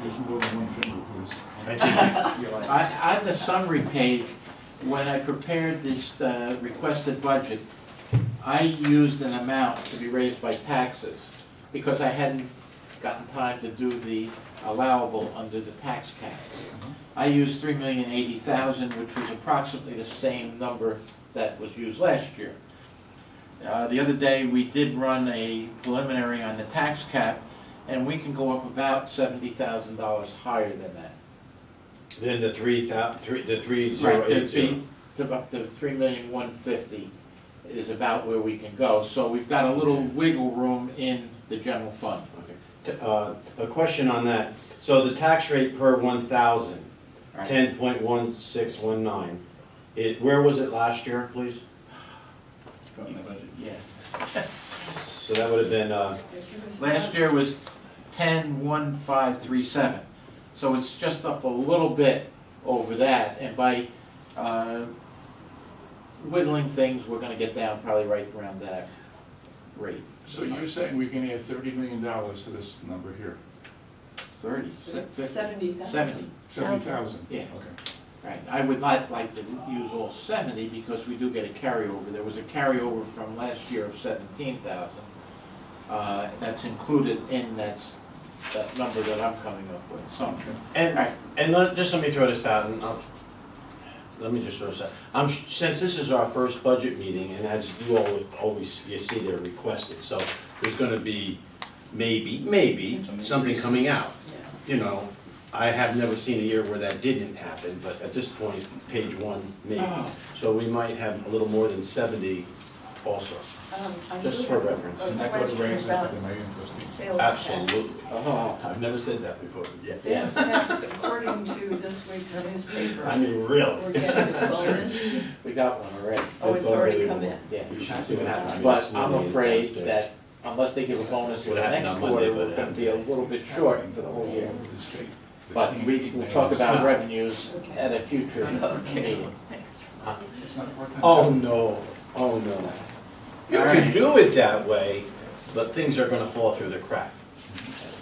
There's more than one finger, please. On the summary page, when I prepared this requested budget, I used an amount to be raised by taxes because I hadn't gotten time to do the allowable under the tax cap. I used $3,080,000, which was approximately the same number that was used last year. The other day we did run a preliminary on the tax cap, and we can go up about $70,000 higher than that. Then the 3080. Right, to up to $3,150,000 is about where we can go. So we've got a little wiggle room in the general fund. Okay. A question on that. So the tax rate per 1,000, Right. 10.1619. Where was it last year, please? Yeah. So that would have been. Last year was 10.1537. So it's just up a little bit over that, and by whittling things, we're going to get down probably right around that rate. So you're saying we can add $30 million to this number here? 30, 70,000. 70. 70,000? Yeah. Okay. Right. I would not like to use all 70 because we do get a carryover. There was a carryover from last year of 17,000. That's included in that number that I'm coming up with. So, Just let me throw this out, and let me just throw this out. Since this is our first budget meeting, and as you always you see they're requested, so there's going to be maybe something coming out. You know, I have never seen a year where that didn't happen, but at this point, page 1, maybe. So we might have a little more than 70 also. Just for reference. And that goes raise for the main trustee. Sales Absolutely. tax. I've never said that before. Sales tax, according to this week's newspaper. I mean, really. We're getting a bonus. we got one already. Oh, it's already come in. Yeah. You should see what happens. But I'm afraid that unless they give a bonus in the next quarter, we're going to be a little bit short for the whole year. But we'll talk about revenues at a future meeting. Oh, no. Oh, no. You can do it that way, but things are going to fall through the crack.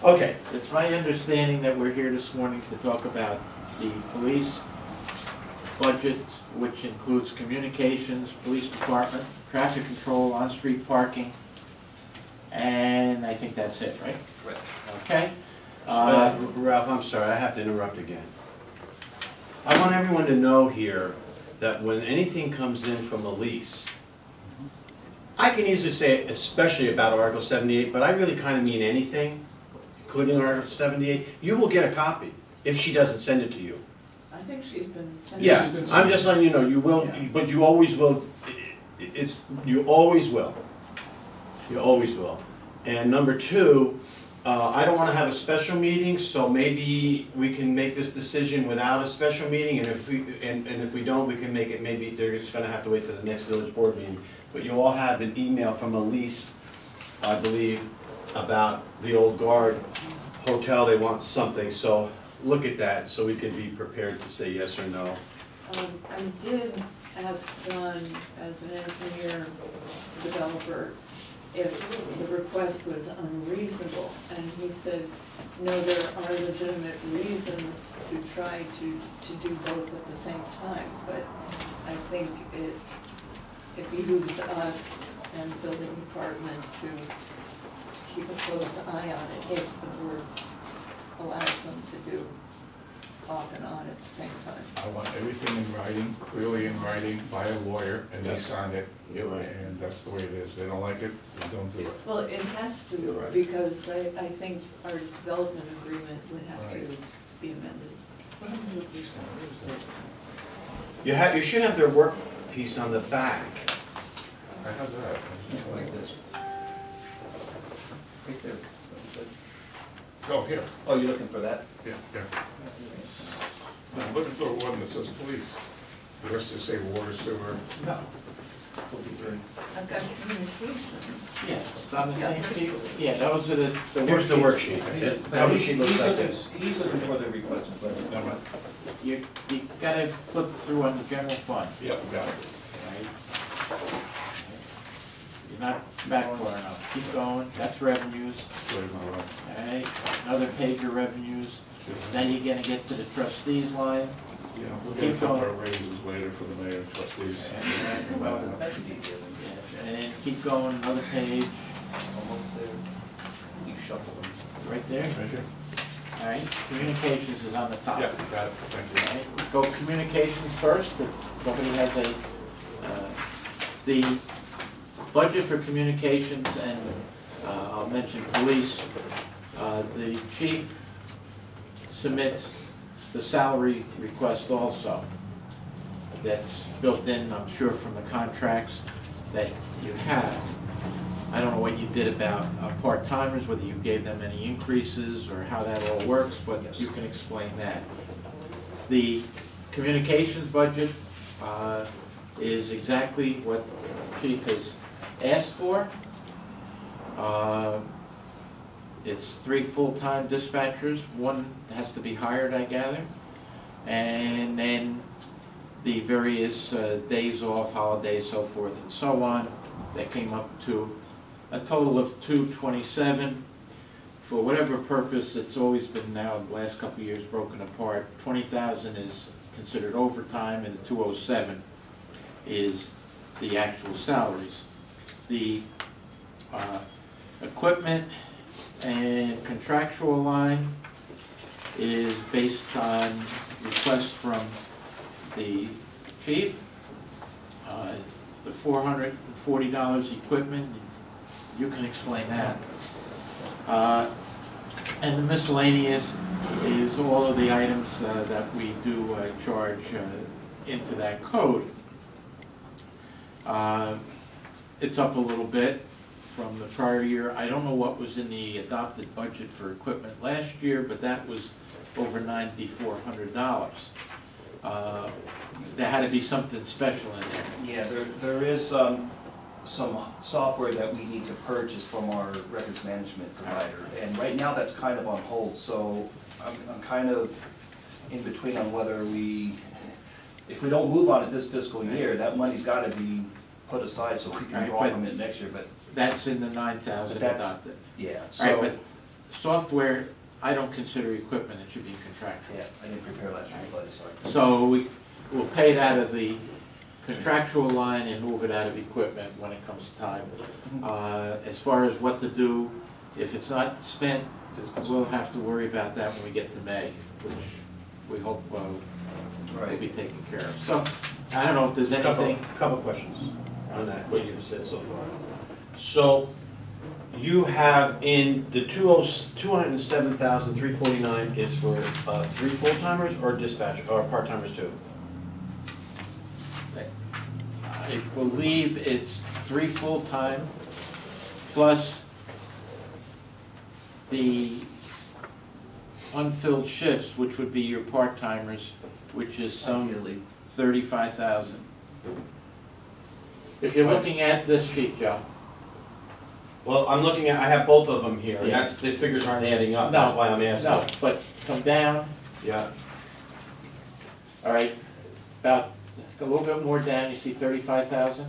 Okay. It's my understanding that we're here this morning to talk about the police budget, which includes communications, police department, traffic control, on-street parking, and I think that's it, right? Right. Okay? Ralph, I'm sorry, I have to interrupt again. I want everyone to know here that when anything comes in from a lease, I can easily say, especially about Article 78, but I really kind of mean anything, including Article 78, you will get a copy if she doesn't send it to you. I think she's been sending. Yeah, I'm just letting you know, you will, but you always will, you always will. You always will. And number 2, I don't want to have a special meeting, so maybe we can make this decision without a special meeting, and if we don't, we can make it, maybe they're just going to have to wait for the next village board meeting. But you all have an email from Elise, I believe, about the Old Guard Hotel. They want something, so look at that so we can be prepared to say yes or no. I did ask John, as an engineer, developer, if the request was unreasonable, and he said, no, there are legitimate reasons to try to do both at the same time, but I think it behooves us and building department to keep a close eye on it if the board allows them to do off and on at the same time. I want everything in writing, clearly in writing, by a lawyer, and they sign it, and that's the way it is. They don't like it, they don't do it. Well, it has to, because I think our development agreement would have to be amended. What happened with this thing? Where is that? You should have their work piece on the back. I have that. Like this. Right there. Oh, here. Oh, you're looking for that? Yeah, yeah. I'm looking for one that says police. The rest just say water, sewer. No. I've got communications. Yeah, it's on the same sheet. Yeah, those are the Here's the worksheets. worksheet. But he's looking for the request. You gotta flip through on the general fund. Yep, got it. Right. You're not back far enough. Keep going. That's revenues. Wait a minute. Alright, another page of revenues. Then you're gonna get to the trustees line. Yeah, we'll Keep get a couple going. of raises later for the mayor and trustees. Well, That's a detail. and then keep going, another page, Almost there. You shuffle them. right there. Right here? Alright, communications is on the top. Yeah, got it, thank you. Alright, go communications first, if somebody has the budget for communications and, I'll mention police, the chief submits the salary request also. That's built in, I'm sure, from the contracts that you have. I don't know what you did about part-timers, whether you gave them any increases or how that all works, but Yes. you can explain that. The communications budget is exactly what the chief has asked for. It's 3 full-time dispatchers, one has to be hired, I gather. And then the various days off, holidays, so forth and so on, that came up to a total of 227. For whatever purpose, it's always been now, the last couple of years, broken apart. 20,000 is considered overtime, and the 207 is the actual salaries. The equipment and contractual line is based on requests from the chief. The $440 equipment, you can explain that. And the miscellaneous is all of the items that we do charge into that code. It's up a little bit from the prior year. I don't know what was in the adopted budget for equipment last year, but that was over $9,400. There had to be something special in there. Yeah, there is some software that we need to purchase from our records management provider. And right now, that's kind of on hold, so I'm kind of in between on whether if we don't move on it this fiscal year, that money's gotta be put aside so we can Right, draw but- from it next year, but That's in the 9,000 But that's- adopted. yeah, All right, so, but software, I don't consider equipment, it should be contractual. yeah, I didn't prepare last year's budget, sorry. So we'll pay it out of the contractual line and move it out of equipment when it comes time. As far as what to do, if it's not spent, we'll have to worry about that when we get to May, which we hope will Right. be taken care of. So, I don't know if there's anything. Couple questions on that, what you've said so far. So, you have in the 207,349 is for 3 full-timers or dispatch, or part-timers too? I believe it's 3 full-time plus the unfilled shifts, which would be your part-timers, which is some Ideally. 35,000. If you're looking at this sheet, Joe. Well, I'm looking at, I have both of them here, and Yeah. the figures aren't adding up, that's why I'm asking. No, but come down, Yeah, all right, about a little bit more down, you see 35,000?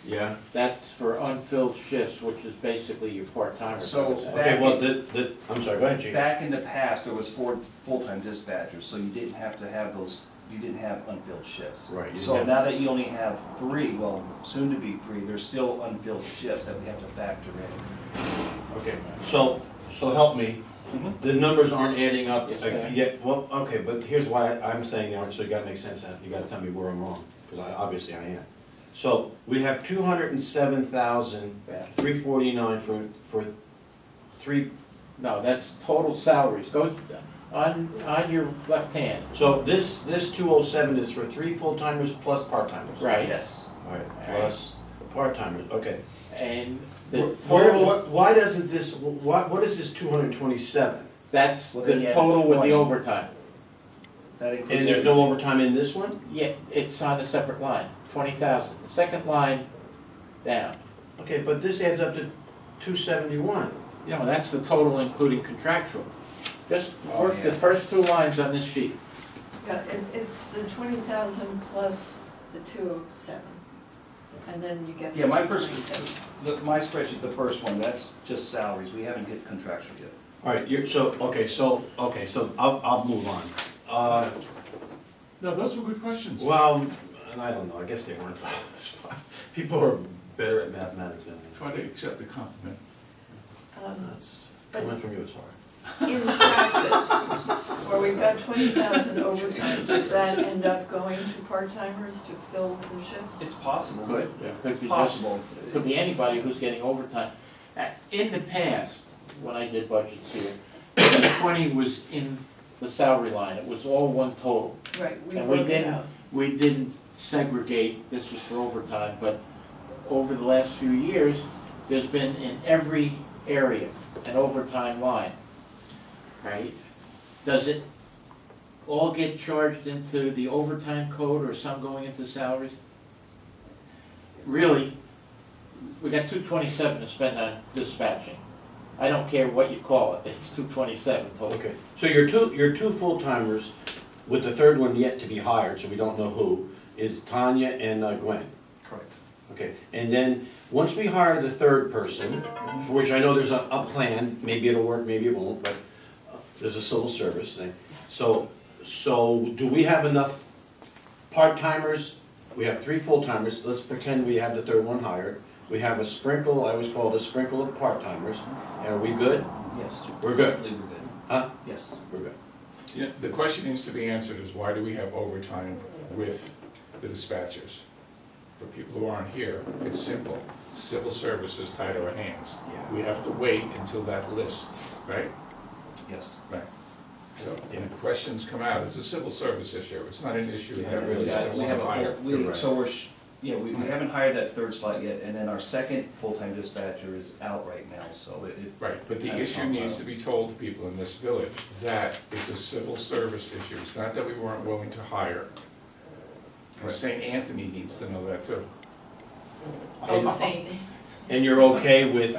yeah. That's for unfilled shifts, which is basically your part-timers. So, Okay, well, I'm sorry, go ahead, Chief. Back in the past, there was 4 full-time dispatchers, so you didn't have to have those, you didn't have unfilled shifts. Right, you didn't So have- now that you only have 3, well, soon to be 3, there's still unfilled shifts that we have to factor in. Okay, so help me, the numbers aren't adding up Yes, sir. yet, well, okay, but here's why I'm saying that, so you gotta make sense of it, you gotta tell me where I'm wrong, because obviously I am. So, we have 207,349 for 3, No, that's total salaries. Go on your left hand. so this 207 is for 3 full-timers plus part-timers? Right. Yes. Alright, plus part-timers, okay. And the Where, total, why doesn't this, what is this 227? that's Well, then you the add total with 20. the overtime. That includes And there's no overtime in this one? Yeah, it's on a separate line, 20,000. The second line down. Okay, but this adds up to 271. You know, that's the total including contractual. Just Oh, work the yeah. first 2 lines on this sheet. Yeah, it's the 20,000 plus the 207. and then you get. Yeah, my the first, 27. my spreadsheet, the first one, that's just salaries, we haven't hit contractual yet. All right, so I'll move on. No, those were good questions. Well, I don't know, I guess they weren't. People are better at mathematics than me. Try to accept the compliment. That's, coming from you, it's hard. In practice, where we've got 20,000 overtime, does that end up going to part-timers to fill the shifts? It's possible. Could, Yeah. could be just, Possible. could be anybody who's getting overtime. In the past, when I did budgets here, the 20 was in the salary line, it was all one total. Right, we And we work it didn't, out. we didn't segregate, this was for overtime, but over the last few years, there's been in every area an overtime line, right? Does it all get charged into the overtime code or some going into salaries? Really, we got 227 to spend on dispatching. I don't care what you call it, it's 227 total. Okay, so your two full-timers, with the third one yet to be hired, so we don't know who, is Tanya and Gwen. Correct. Okay, and then, once we hire the third person, for which I know there's a plan, maybe it'll work, maybe it won't, but there's a civil service thing. So do we have enough part-timers? We have 3 full-timers, let's pretend we have the third one hired. We have a sprinkle, I always call it a sprinkle of part-timers, and are we good? Yes. We're good. Definitely we're good. Huh? Yes. We're good. You know, the question needs to be answered is why do we have overtime with the dispatchers? For people who aren't here, it's simple. Civil service is tied to our hands. Yeah. We have to wait until that list, right? Yes. Right. So Yeah. when questions come out, it's a civil service issue. It's not an issue that really Yeah, still we want have to a hire. full, You're right. so we haven't hired that third slot yet, and then our second full-time dispatcher is out right now, so it. Right, but the Kind of issue comes needs out. to be told to people in this village that it's a civil service issue. It's not that we weren't willing to hire. And Right. St. Anthony needs to know that too. Oh, Saint, And you're okay with,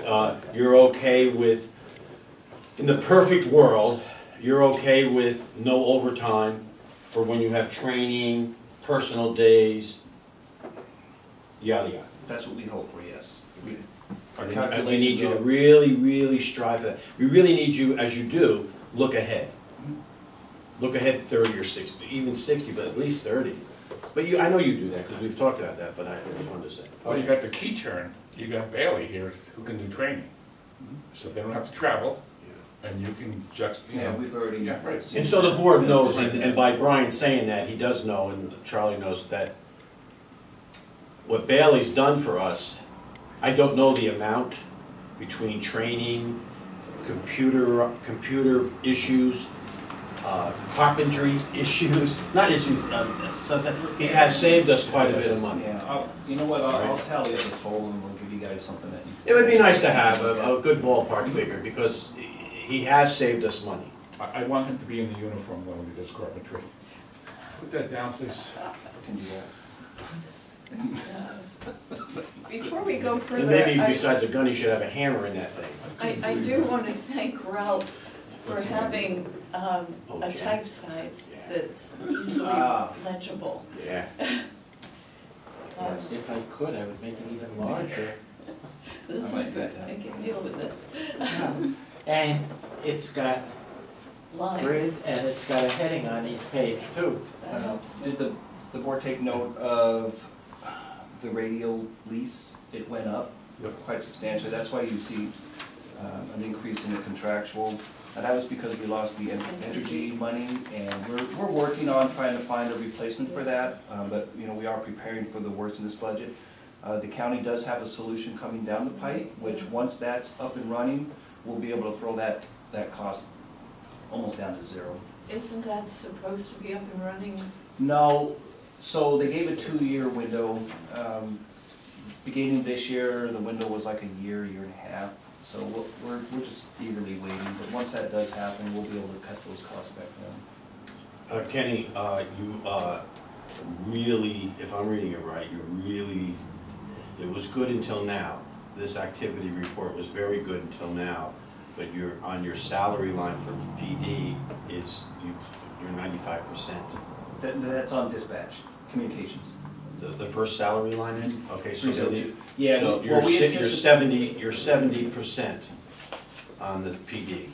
in the perfect world, you're okay with no overtime for when you have training, personal days, yada yada. That's what we hope for, yes. And we need you to really, really strive for that. We really need you, as you do, look ahead. Look ahead 30 or 60, even 60, but at least 30. But I know you do that, because we've talked about that, but I just wanted to say. Well, you got the key turn, you got Bailey here who can do training. So they don't have to travel and you can just, you Yeah, know. we've already. Yeah, right. And so the board knows, and by Brian saying that, he does know, and Charlie knows that what Bailey's done for us, I don't know the amount between training, computer issues, carpentry issues, not issues, something. He has saved us quite a bit of money. Yeah, you know what, I'll tally up the total and we'll give you guys something that you. It would be nice to have a good ballpark figure, because he has saved us money. I want him to be in the uniform though when he does carpentry. Put that down, please. Can do that. before we go And further, maybe besides a gun, he should have a hammer in that thing. I do want to thank Ralph for having a Jen. type size Yeah. that's easily Ah. legible. Yeah. Yes. If I could, I would make it even larger. This I is might do good, that. I can deal with this. And it's got grid Lines, and it's got a heading on each page too. that helps. Did the board take note of the radio lease? It went up quite substantially. That's why you see an increase in the contractual. And that was because we lost the energy money, and we're working on trying to find a replacement for that. But, you know, we are preparing for the worst in this budget. The county does have a solution coming down the pipe, which once that's up and running, we'll be able to throw that cost almost down to zero. Isn't that supposed to be up and running? No, so they gave a 2-year window. Beginning this year, the window was like a year and a half. So we're just eagerly waiting, but once that does happen, we'll be able to cut those costs back down. Kenny, you really, if I'm reading it right, it was good until now. This activity report was very good until now, but on your salary line for PD, you're 95%. That's on dispatch, communications. the first salary line is? Okay, so then you, Yeah, so well, you're we you're anticipate, you're 70% on the PD.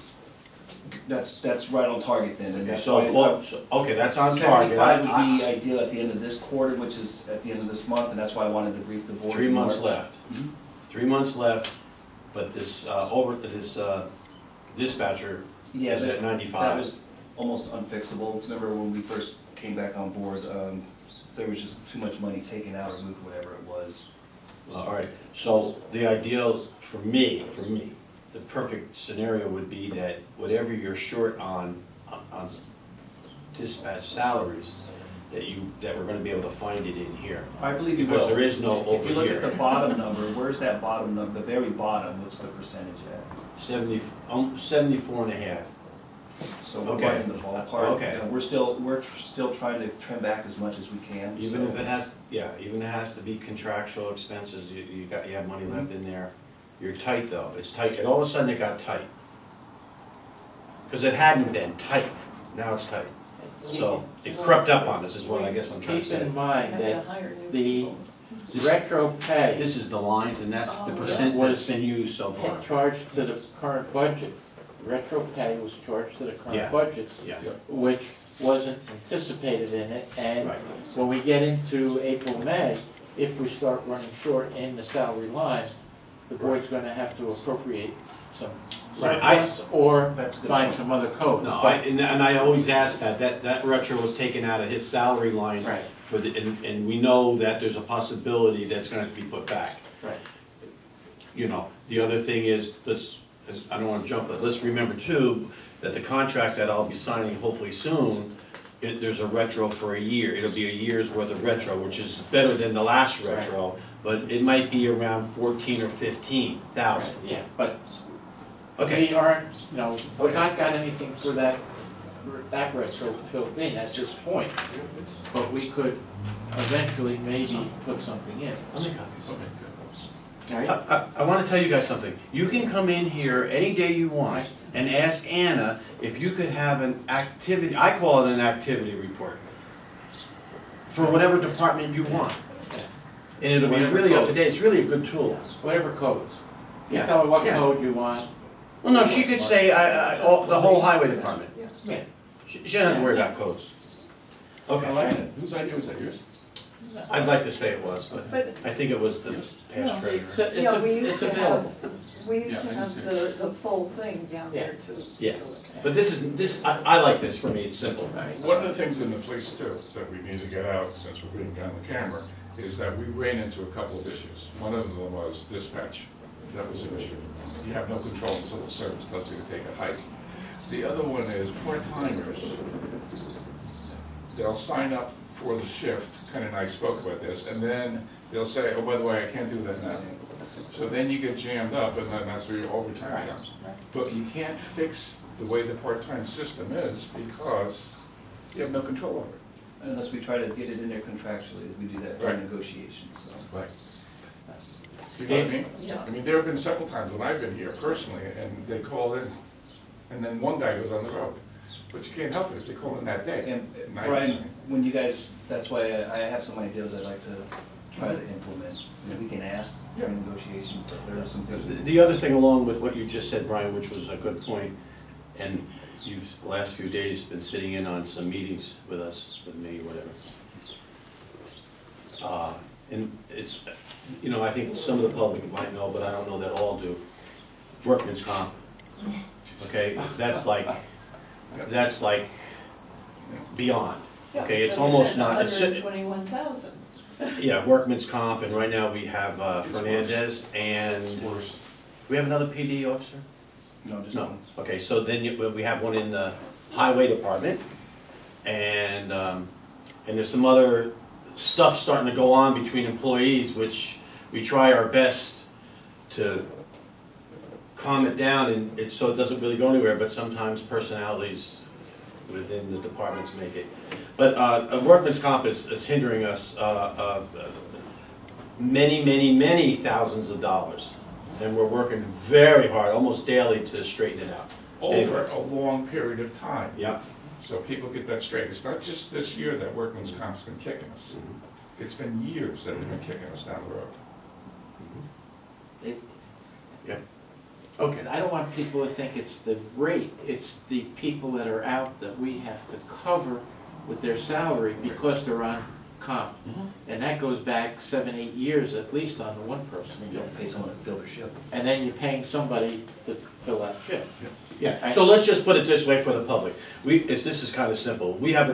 that's right on target then, and Okay, that's so, why. well, okay, that's on target. 75 would be ideal at the end of this quarter, which is at the end of this month, and that's why I wanted to brief the board. 3 in months March. left. Mhm. 3 months left, but this, dispatcher Yeah, is at that 95. was almost unfixable. Remember when we first came back on board, there was just too much money taken out or moved, whatever it was. All right, so the ideal for me, the perfect scenario would be that whatever you're short on dispatch salaries, that we're gonna be able to find it in here. I believe you will. Because there is no If over you look at the here. bottom number, where's that bottom number, the very bottom, what's the percentage at? 74 and a half. So we're Okay. right in the ballpark. Okay. We're still trying to trim back as much as we can. Even so- if it has, yeah, even if it has to be contractual expenses, you have money left in there. You're tight though, it's tight, and all of a sudden it got tight. Because it hadn't been tight, now it's tight. So it crept up on us is what I guess I'm trying to Keep say. in You mind have to that hire new the people. retro pay This is the lines and that's the Oh, percent yeah. that's been used so far. charged to the current budget. Retro pay was charged to the Yeah. current budget, Yeah, which wasn't anticipated in it. And right. when we get into April, May, if we start running short in the salary line, the board's gonna have to appropriate some Right, surplus or That's a good find point. some other codes. No, But- and I always ask that retro was taken out of his salary line Right, for the, and we know that there's a possibility that's gonna have to be put back. right. You know, the other thing is, and I don't wanna jump, but let's remember too, that the contract that I'll be signing hopefully soon, there's a retro for a year, it'll be a year's worth of retro, which is better than the last retro, but it might be around 14 or 15,000. Yeah, but Okay, we aren't, we're Okay. not got anything for that retro built in at this point. But we could eventually maybe put something in. Okay. I wanna tell you guys something, you can come in here any day you want and ask Anna if you could have an activity, I call it an activity report, for whatever department you want. And it'll be Whatever really up to code. date, it's really a good tool. Whatever codes. You Yeah, tell her what yeah. code you want. Well, no, she could say, the whole highway department. Yeah. She doesn't have to worry about codes. I Okay, like it. Whose idea was that, yours? I'd like to say it was, but But, I think it was the Yes. past No, it's, treasurer. yeah, we used it's to available. have, we used Yeah, to I have understand. the full thing down there too. Yeah. But I like this, for me, it's simple. One of the things in the police too, that we need to get out, since we're being on the camera, is that we ran into a couple of issues. One of them was dispatch, that was an issue. You have no control in civil service, tells you to take a hike. The other one is part-timers. They'll sign up for the shift, Ken and I spoke about this, and then they'll say, oh, by the way, I can't do that now. So then you get jammed up, and then that's where your overtime comes. But you can't fix the way the part-time system is because you have no control over it. Unless we try to get it in there contractually, we do that during Right. negotiations, so. Right. See what I mean? Yeah. I mean, there have been several times when I've been here personally, and they call in, and then one guy goes on the road. But you can't help it if they call in that day. And Night. Brian, when you guys, that's why I have some ideas I'd like to try to implement. We can ask during negotiations, but there are some things. The other thing along with what you just said, Brian, which was a good point, and you've, the last few days, been sitting in on some meetings with us, with me, whatever. And it's, I think some of the public might know, but I don't know that all do. Workman's comp, okay, that's like beyond. Okay, it's almost not, it's, 121,000. yeah, workman's comp, and right now we have It's worse. Fernandez, and It's worse. we have another PD officer? No, just No, one. okay, so then we have one in the highway department, and there's some other stuff starting to go on between employees, which we try our best to calm it down, and so it doesn't really go anywhere, but sometimes personalities within the departments make it. But a workman's comp is hindering us many thousands of dollars, and we're working very hard, almost daily, to straighten it out. Over a long period of time. Yeah, So people get that straight. It's not just this year that workman's comp's been kicking us. It's been years that they've been kicking us down the road. It, Okay. I don't want people to think it's the rate, it's the people that are out that we have to cover with their salary because they're on comp. And that goes back 7, 8 years at least on the one person. You don't pay someone to fill their shift. And then you're paying somebody to fill that shift. Yeah, so let's just put it this way for the public. This is kind of simple. We have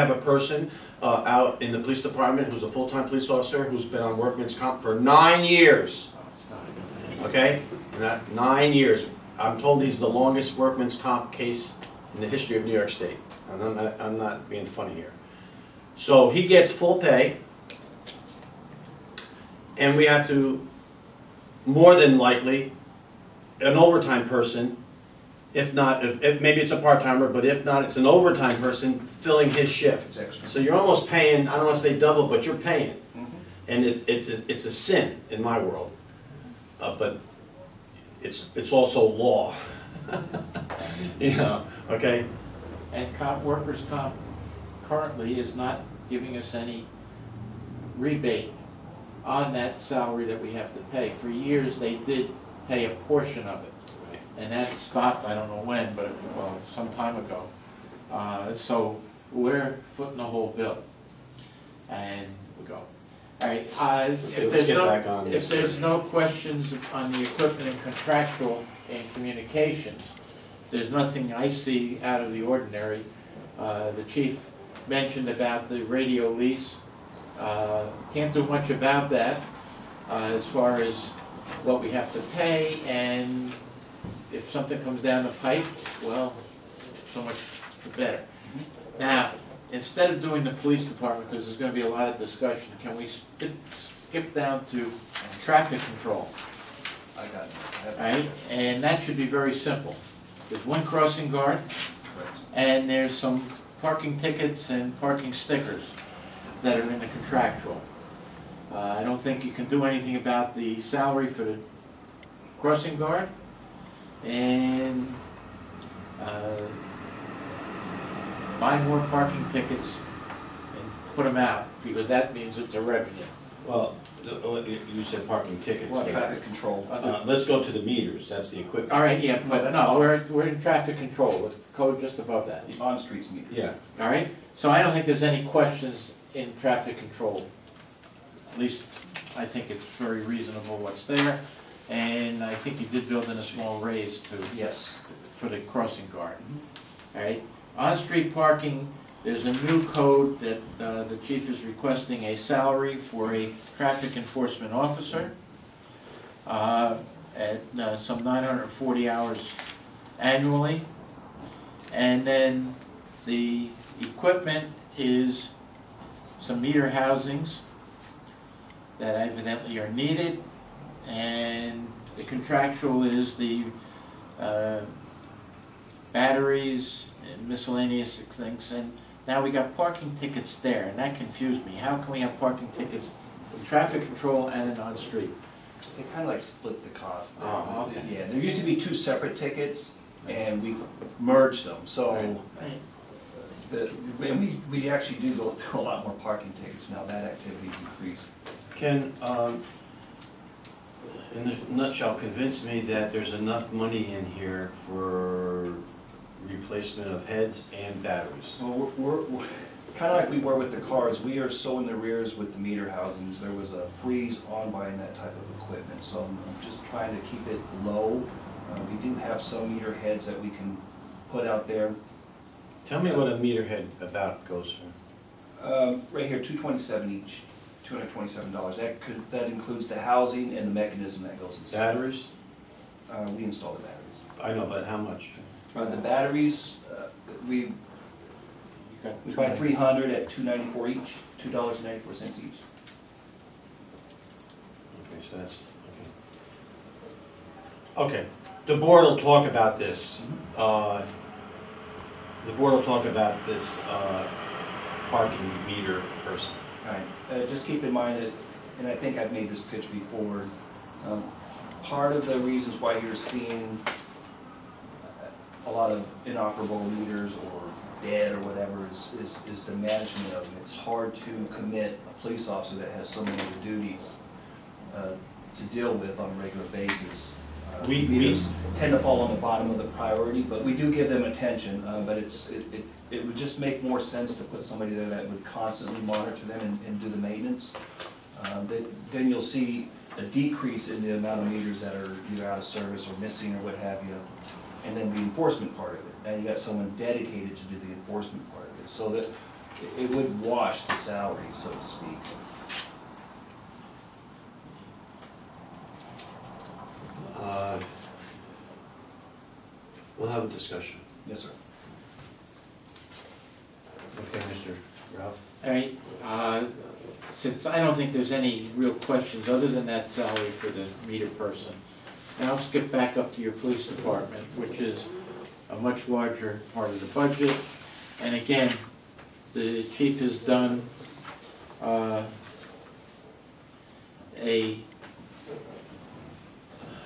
a person out in the police department who's a full-time police officer who's been on workman's comp for 9 years. Okay? 9 years. I'm told he's the longest workman's comp case in the history of New York State. And I'm not being funny here. So he gets full pay, and we have to, more than likely, an overtime person, if not, if maybe it's a part-timer, but if not, it's an overtime person filling his shift. It's extra. So you're almost paying, I don't want to say double, but you're paying. And it's a sin in my world. But it's also law. You know, okay? And workers' comp currently is not giving us any rebate on that salary that we have to pay. For years, they did pay a portion of it. And that stopped, I don't know when, but, well, some time ago. So we're footing the whole bill. And we go. All right, if there's no questions on the equipment and contractual and communications, there's nothing I see out of the ordinary. The chief mentioned about the radio lease. Can't do much about that as far as what we have to pay, and if something comes down the pipe, well, so much the better. Now, instead of doing the police department, because there's going to be a lot of discussion, can we skip down to traffic control? I got it. All right, and that should be very simple. There's one crossing guard, Correct. and there's some parking tickets and parking stickers that are in the contractual. I don't think you can do anything about the salary for the crossing guard, and buy more parking tickets and put them out, because that means it's a revenue. Well, you said parking tickets. Well, traffic control. Let's go to the meters, that's the equipment. All right, yeah, but no, we're in traffic control, with the code just above that. On streets meters. Yeah. All right, so I don't think there's any questions in traffic control. At least, I think it's very reasonable what's there, and I think you did build in a small raise to, Yes. for the crossing guard. All right, on-street parking, there's a new code that the chief is requesting a salary for a traffic enforcement officer at some 940 hours annually. And then the equipment is some meter housings that evidently are needed, and the contractual is the batteries and miscellaneous things. And now we got parking tickets there, and that confused me. How can we have parking tickets in traffic control and in on-street? They kind of like split the cost. Oh, okay. Yeah, there used to be 2 separate tickets, and we merged them, so. Right. And we actually do go through a lot more parking tickets now, that activity's increased. Can, in a nutshell, convince me that there's enough money in here for replacement of heads and batteries. Well, we're kind of like we were with the cars, we are so in the rears with the meter housings, there was a freeze on buying that type of equipment, so I'm just trying to keep it low. We do have some meter heads that we can put out there. Tell me what a meter head about goes for. Right here, $227 each, $227. That includes the housing and the mechanism that goes inside. Batteries? We install the batteries. I know, but how much? The batteries, we buy 300 at $2.94 each, $2.94 each. Okay, so that's, okay. Okay, the board will talk about this. The board will talk about this parking meter person. All right, just keep in mind that, and I think I've made this pitch before, part of the reasons why you're seeing a lot of inoperable meters or dead or whatever is the management of them. It's hard to commit a police officer that has so many other duties to deal with on a regular basis. Meters tend to fall on the bottom of the priority, but we do give them attention, but it would just make more sense to put somebody there that would constantly monitor them and do the maintenance. Then you'll see a decrease in the amount of meters that are either out of service or missing or what have you, and then the enforcement part of it. Now you got someone dedicated to do the enforcement part of it, so that it would wash the salary, so to speak. We'll have a discussion. Yes, sir. Okay, Mr. Ralph? All right, since I don't think there's any real questions other than that salary for the meter person, now I'll skip back up to your police department, which is a much larger part of the budget. And again, the chief has done a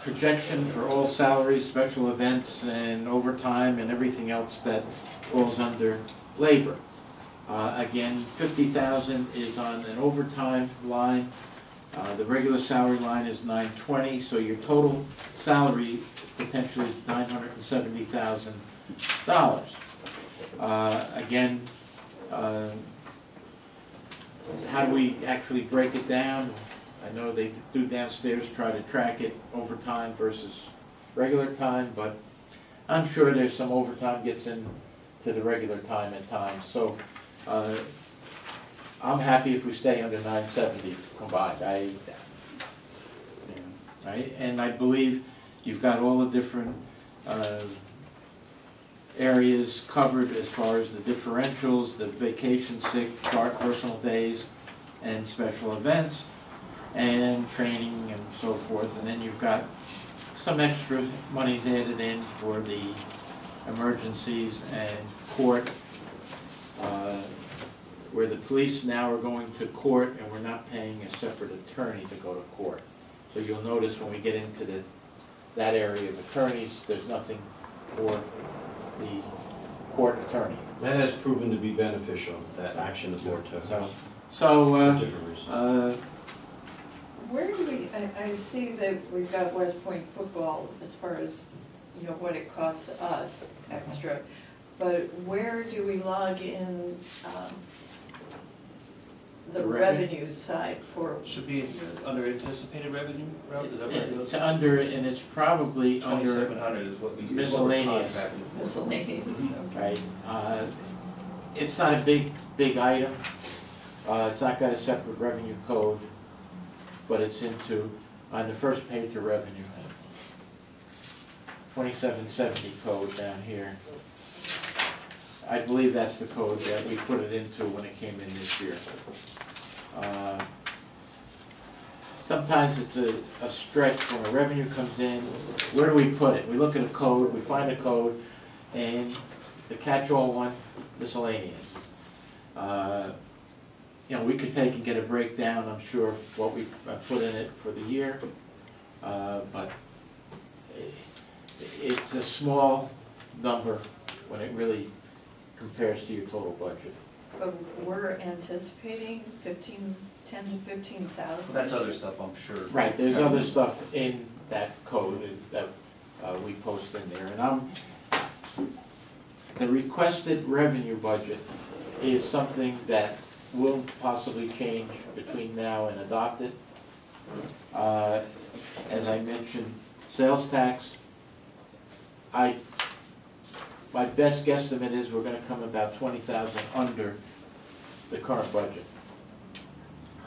projection for all salaries, special events, and overtime, and everything else that falls under labor. Again, 50,000 is on an overtime line. The regular salary line is 920, so your total salary potentially is $970,000. Again, how do we actually break it down? I know they do downstairs try to track it overtime versus regular time, but I'm sure there's some overtime gets into the regular time at times. So I'm happy if we stay under 970 combined. Right? And I believe you've got all the different areas covered as far as the differentials, the vacation, sick, personal days, and special events, and training and so forth. And then you've got some extra monies added in for the emergencies and court, where the police now are going to court and we're not paying a separate attorney to go to court. So you'll notice when we get into that area of attorneys, there's nothing for the court attorney. That has proven to be beneficial, that action the board took. So For different reasons. Where do we, I see that we've got West Point football as far as, you know, what it costs us extra, but where do we log in the revenue side for? Should be under anticipated revenue, Ralph, is that what it It's is? under, and it's probably under 2,700 is what we. miscellaneous. Miscellaneous, okay. Right, it's not a big item, it's not got a separate revenue code, but it's into, on the first page of revenue, 2770 code down here. I believe that's the code that we put it into when it came in this year. Sometimes it's a stretch when a revenue comes in, where do we put it? We look at a code, we find a code, and the catch-all one, miscellaneous. You know, we could take and get a breakdown, I'm sure, of what we put in it for the year, but it's a small number when it really compares to your total budget. But we're anticipating 10 to 15,000? That's other stuff, I'm sure. Right, there's other stuff in that code that we post in there, and the requested revenue budget is something that will possibly change between now and adopted. As I mentioned, sales tax, my best guesstimate is we're gonna come about 20,000 under the current budget.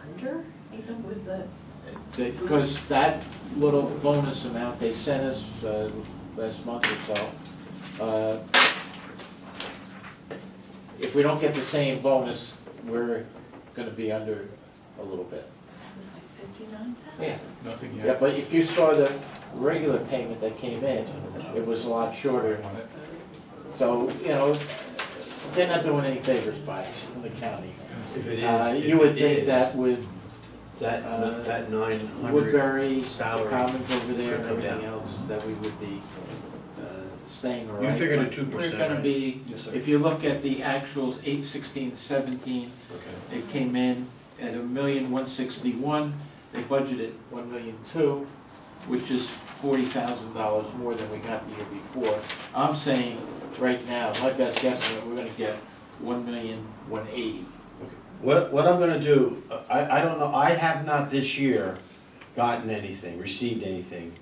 Under, even with the? Because that little bonus amount they sent us last month or so, if we don't get the same bonus, we're gonna be under a little bit. It was like 59,000? Yeah. Nothing Yeah, yet. but if you saw the regular payment that came in, it was a lot shorter. On it. So, you know, they're not doing any favors by us in the county. If it is, You would think that with that 900 Woodbury, salary Commons over there and would come everything down. else, that we would be staying all You right. figured at but 2%, We're gonna right? be, Yes, sir. if you look at the actuals, 8/16, 17, Okay. it came in at 1,161,000. They budgeted 1,002,000, which is $40,000 more than we got the year before. I'm saying right now, my best guesstimate, we're gonna get 1,180,000. What I'm gonna do, I don't know, I have not this year gotten anything, received anything.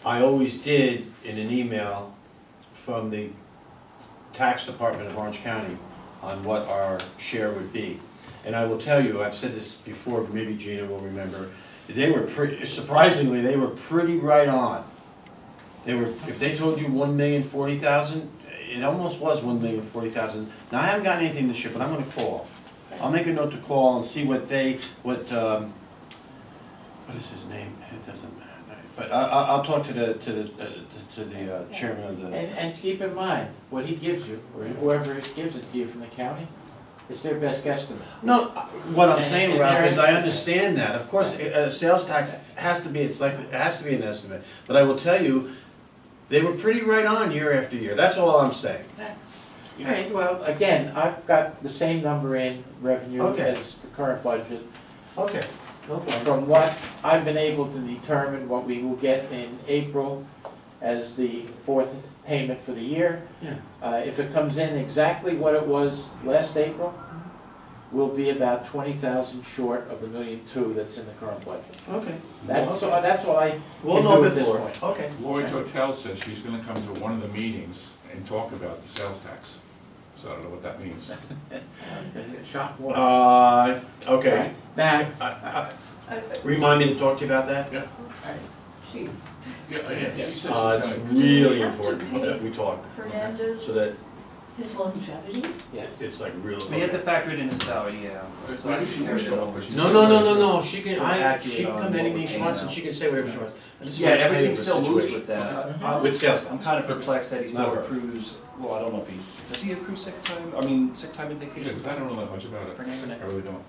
I always did in an email from the tax department of Orange County on what our share would be. And I will tell you, I've said this before, but maybe Gina will remember, they were surprisingly, they were pretty right on. They were, if they told you 1,040,000, it almost was 1,040,000. Now, I haven't gotten anything this year, but I'm gonna call. I'll make a note to call and see what what is his name? It doesn't matter. But I'll talk to the chairman of the. And keep in mind, what he gives you, or whoever gives it to you from the county, it's their best guesstimate. No, what I'm And- saying, and Ralph, there is is- I understand that. Of course, sales tax has to be, it has to be an estimate. But I will tell you, they were pretty right on year after year. That's all I'm saying. Okay, well, again, I've got the same number in revenue Okay. as the current budget. Okay, no problem. From what I've been able to determine what we will get in April as the fourth payment for the year. Yeah. If it comes in exactly what it was last April, we'll be about 20,000 short of the 1,002,000 that's in the current budget. Okay. That's Okay. all I We'll can know do at this before. point. Okay. Lloyd's Hotel said she's gonna come to one of the meetings and talk about the sales tax. So I don't know what that means. Shock warning. Okay. Right. Now, Remind me to talk to you about that? Yeah. Chief, Yeah, she said she's It's gonna. really have to important pay that we talk, Fernandez, so that his longevity? yeah. it's like real. We have to factor it in his salary, yeah. So I Maybe can she carry will that show over. up, but No, she can, We're she accurate can on come what anything we're she paying wants, now. and she can say whatever she wants. I just Yeah, wanna tell you everything the still moves situation. with that. Okay. With sales I'm tax. kind of perplexed that he still Not her. accrues, well, I don't know if he, does he accrue sick time? I mean, sick time and Yeah, vacation? because I don't know that much about it. Fernandez? I really don't.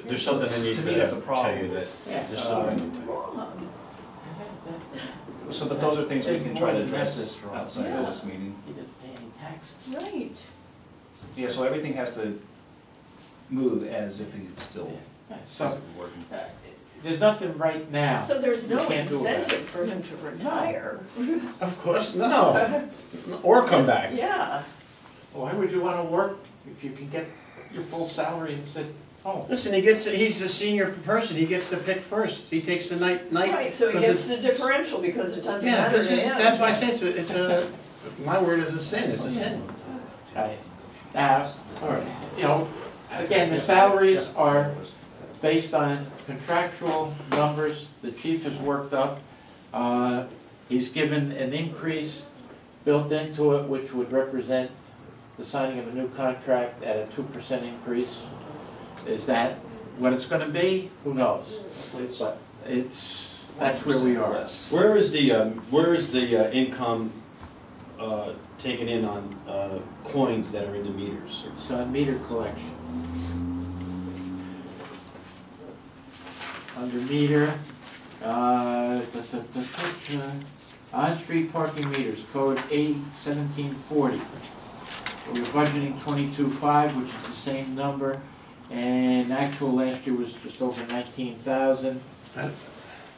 There's something I need To to me, that's a tell problem. you that, there's something I need to tell you. Wrong. So, but those are things we can try to address This outside of this meeting. He didn't pay any taxes. Right. Yeah, so everything has to move as if he's still So, working. there's nothing right now. So there's no We can't do about it. incentive for him to retire? Of course, no, or come back. Yeah. Why would you wanna work if you can get your full salary and sit home? Listen, he's a senior person, he gets to pick first, he takes the night. Right, so he 'cause gets it's- the differential because it doesn't Yeah, matter to him. that's why I say it's a, my word is a sin, it's a sin. Okay. Now, you know, again, the salaries are based on contractual numbers the chief has worked up. He's given an increase built into it, which would represent the signing of a new contract at a 2% increase. Is that what it's gonna be? Who knows? But that's where we are. Less. Where is the income, taken in on, coins that are in the meters? It's on meter collection. Under meter, on-street parking meters, code A1740. We're budgeting 22.5, which is the same number, and actual last year was just over 19,000.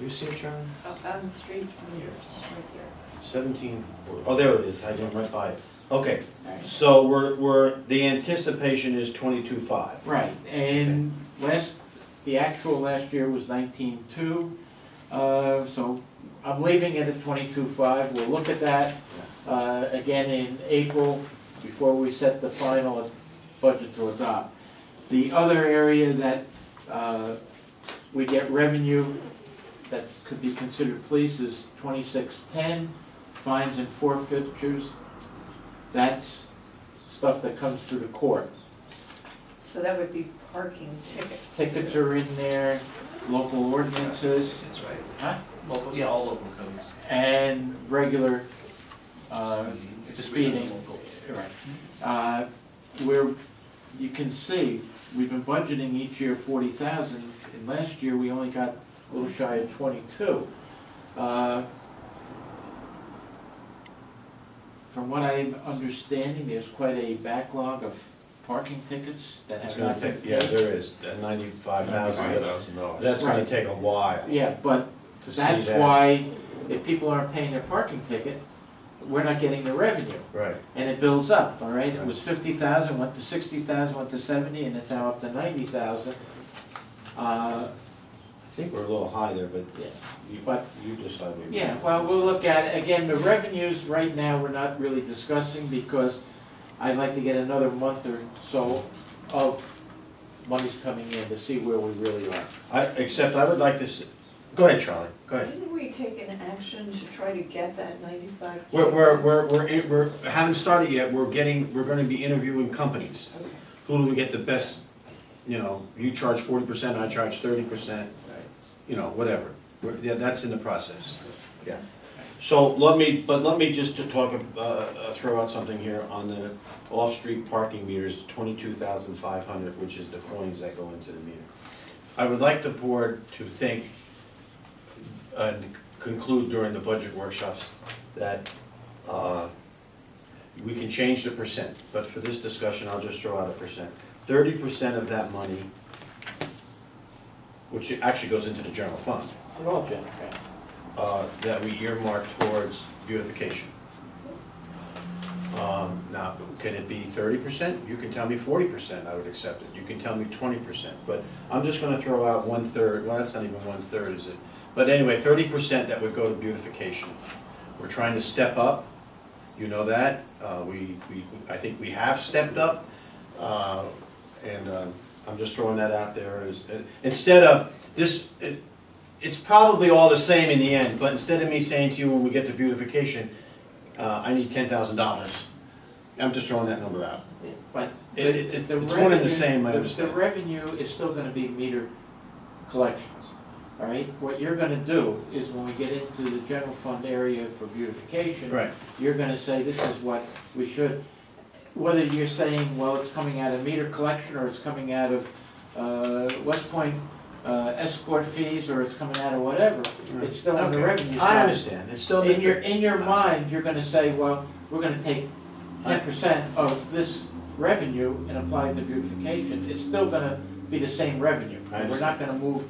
You see it, Charlie? On street meters, right there. 17, oh, there it is, I went right by it. Okay, Right. so the anticipation is 22.5. Right, and the actual last year was 19.2, so I'm leaving it at 22.5, we'll look at that, again in April, before we set the final budget to adopt. The other area that, we get revenue that could be considered police is 2610, fines and forfeitures. That's stuff that comes through the court. So that would be parking tickets. Tickets are in there, local ordinances, That's right. huh? Local, yeah, all local codes. And regular, speeding. Local. Right. Where you can see, we've been budgeting each year 40,000, and last year we only got a little shy of 22. from what I'm understanding, there's quite a backlog of parking tickets that It's have gonna not been take, paid. yeah, there is, $95,000. $95,000. That's gonna Right. take a while Yeah, but to see that's that. why if people aren't paying their parking ticket, we're not getting the revenue. Right, And it builds up, all right? It was 50,000, went to 60,000, went to 70, and it's now up to 90,000. I think we're a little high there, but Yeah. but you decide. what you Yeah, want. well, we'll look at it. Again, the revenues right now, we're not really discussing because I'd like to get another month or so of monies coming in to see where we really are. Except I would like to, go ahead, Charlie, go ahead. Didn't we take an action to try to get that 95? We're haven't started yet, we're gonna be interviewing companies. Who do we get the best, you charge 40%, I charge 30%, whatever. Yeah, that's in the process, yeah. So let me just to talk, throw out something here on the off-street parking meters, 22,500, which is the coins that go into the meter. I would like the board to think, and conclude during the budget workshops, that we can change the percent, but for this discussion, I'll just throw out a percent. 30% of that money, which actually goes into the general fund, It all generates. that we earmark towards beautification. Now, can it be 30%? You can tell me 40%, I would accept it. You can tell me 20%, but I'm just gonna throw out 1/3, well, that's not even 1/3, is it? But anyway, 30% that would go to beautification. We're trying to step up, you know that. I think we have stepped up, and I'm just throwing that out there as, instead of this, it's probably all the same in the end, but instead of me saying to you when we get to beautification, I need $10,000, I'm just throwing that number out. But It's the one and the revenue- same, I the understand. revenue is still gonna be meter collections, all right? What you're gonna do is when we get into the general fund area for beautification, Right, you're gonna say, this is what we should, whether you're saying, well, it's coming out of meter collection, or it's coming out of West Point escort fees, or it's coming out of whatever, it's still on the Okay. revenue I side. understand, it's still. In your mind, you're gonna say, well, we're gonna take 10% of this revenue and apply it to beautification. It's still gonna be the same revenue. I We're not gonna move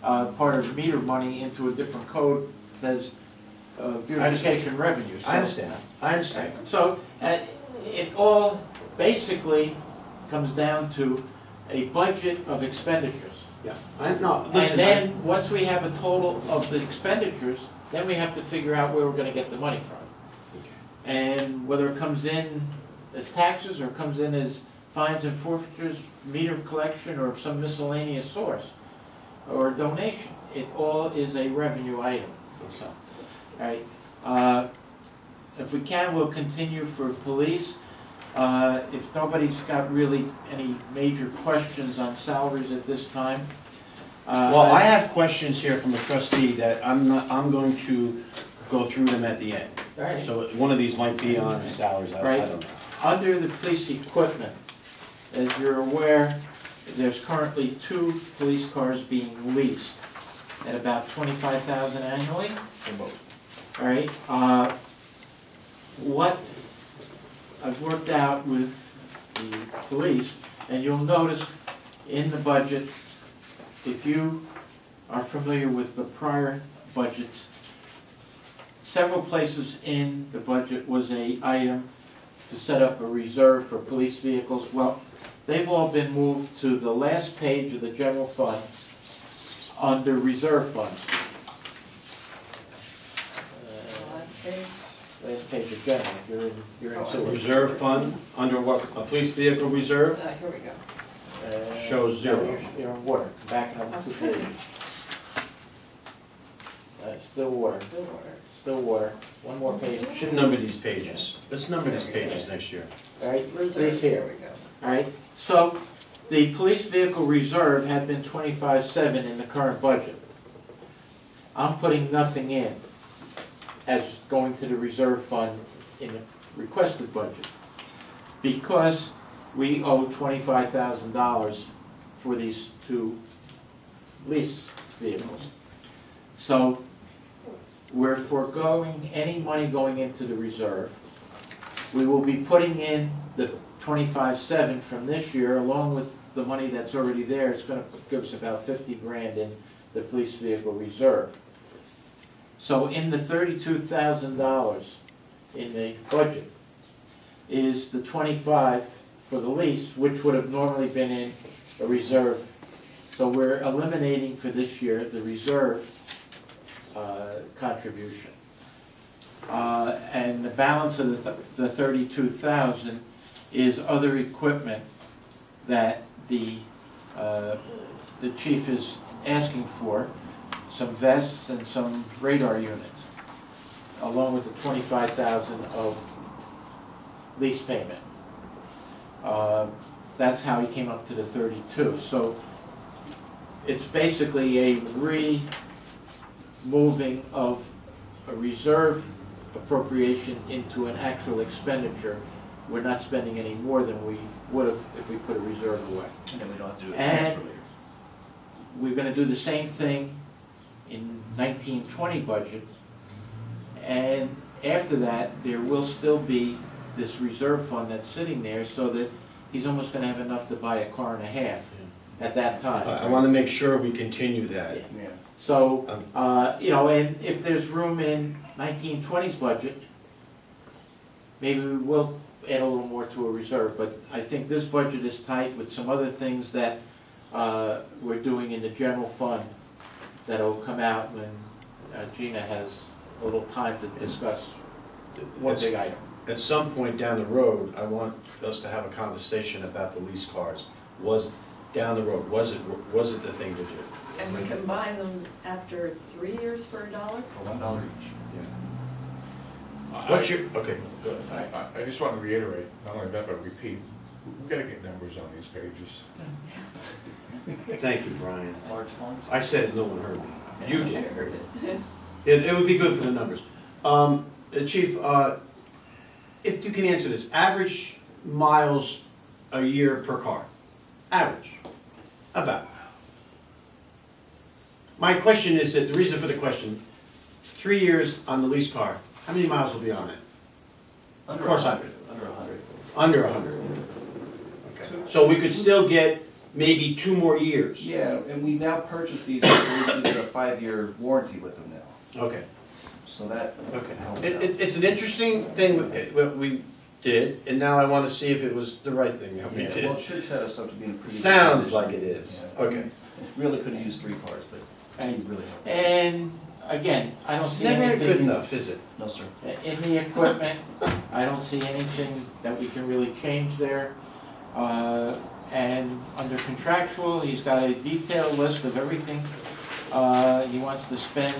part of meter money into a different code that says beautification revenue. I understand, I understand. So, it all basically comes down to a budget of expenditures. Yeah, no, And listen, then, once we have a total of the expenditures, then we have to figure out where we're gonna get the money from. And whether it comes in as taxes, or comes in as fines and forfeitures, meter collection, or some miscellaneous source, or donation, it all is a revenue item, so. Alright, if we can, we'll continue for police. If nobody's got really any major questions on salaries at this time. well, I have questions here from a trustee that I'm going to go through them at the end. Alright. So one of these might be on salaries, I Right. don't know. Under the police equipment, as you're aware, there's currently 2 police cars being leased at about $25,000 annually. All right, what I've worked out with the police, and you'll notice in the budget, if you are familiar with the prior budgets, several places in the budget was a item to set up a reserve for police vehicles. Well, they've all been moved to the last page of the general fund under reserve funds. Last page. Last page of general, you're in sewer. Reserve fund, under what, a police vehicle reserve? Here we go. Shows 0. No, you're in water, backing up 2 pages. Still water, Still water. still water, one more page. Should number these pages. Let's number these pages next year. All right, Reserve, please here here. we go. All right, so the police vehicle reserve had been 25.7 in the current budget. I'm putting nothing in as going to the reserve fund in the requested budget, because we owe $25,000 for these 2 lease vehicles. So we're foregoing any money going into the reserve we will be putting in the 25.7 from this year, along with the money that's already there. It's gonna give us about 50 grand in the police vehicle reserve. So in the $32,000 in the budget is the 25 for the lease, which would have normally been in a reserve. So we're eliminating for this year the reserve contribution. And the balance of the 32,000 is other equipment that the chief is asking for, some vests and some radar units, along with the 25,000 of lease payment. That's how he came up to the 32. So it's basically a moving of a reserve appropriation into an actual expenditure. We're not spending any more than we would have if we put a reserve away. And then we don't have to do a And transfer later. we're gonna do the same thing in 1920 budget. And after that, there will still be this reserve fund that's sitting there, so that he's almost gonna have enough to buy a car and a half at that time. I want to make sure we continue that. Yeah. So, you know, and if there's room in 1920's budget, maybe we will add a little more to a reserve, but I think this budget is tight with some other things that we're doing in the general fund that'll come out when Gina has a little time to discuss one big item. At some point down the road, I want us to have a conversation about the lease cars. Down the road, was it the thing to do? And we combine them after 3 years for $1? For $1 each. Yeah. What's your, okay, go ahead. I just want to reiterate, not only that, but repeat, we've got to get numbers on these pages. Thank you, Brian. Large funds? I said it, no one heard me. You I did. heard it. It would be good for the numbers. Chief, if you can answer this, average miles a year per car? Average? About. My question is that, the reason for the question, 3 years on the lease car, how many miles will be on it? Under Of course 100. Under 100. Under 100. Okay. So we could still get maybe 2 more years? Yeah, and we now purchase these, we get a 5-year warranty with them now. Okay. So that Okay. helps out. It's an interesting thing what we did, and now I want to see if it was the right thing that we Yeah, did. well, it should set us up to be in a pretty good Sounds position. like it is. Yeah. Okay. Really could have used 3 cars, but you really helped. And again, I don't It's see never anything good enough, is it? No, sir. in the equipment. I don't see anything that we can really change there. And under contractual, he's got a detailed list of everything he wants to spend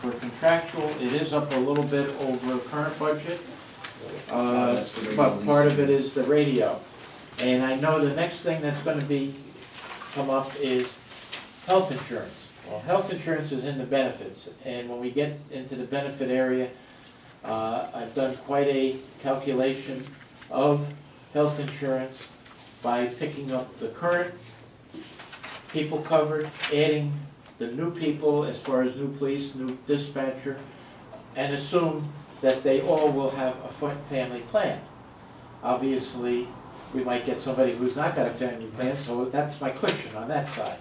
for contractual. It is up a little bit over current budget, That's the radio but part of leasing. it is the radio. And I know the next thing that's gonna come up is health insurance. Well, health insurance is in the benefits, and when we get into the benefit area, I've done quite a calculation of health insurance by picking up the current people covered, adding the new people as far as new police, new dispatcher, and assume that they all will have a family plan. Obviously, we might get somebody who's not got a family plan, so that's my cushion on that side.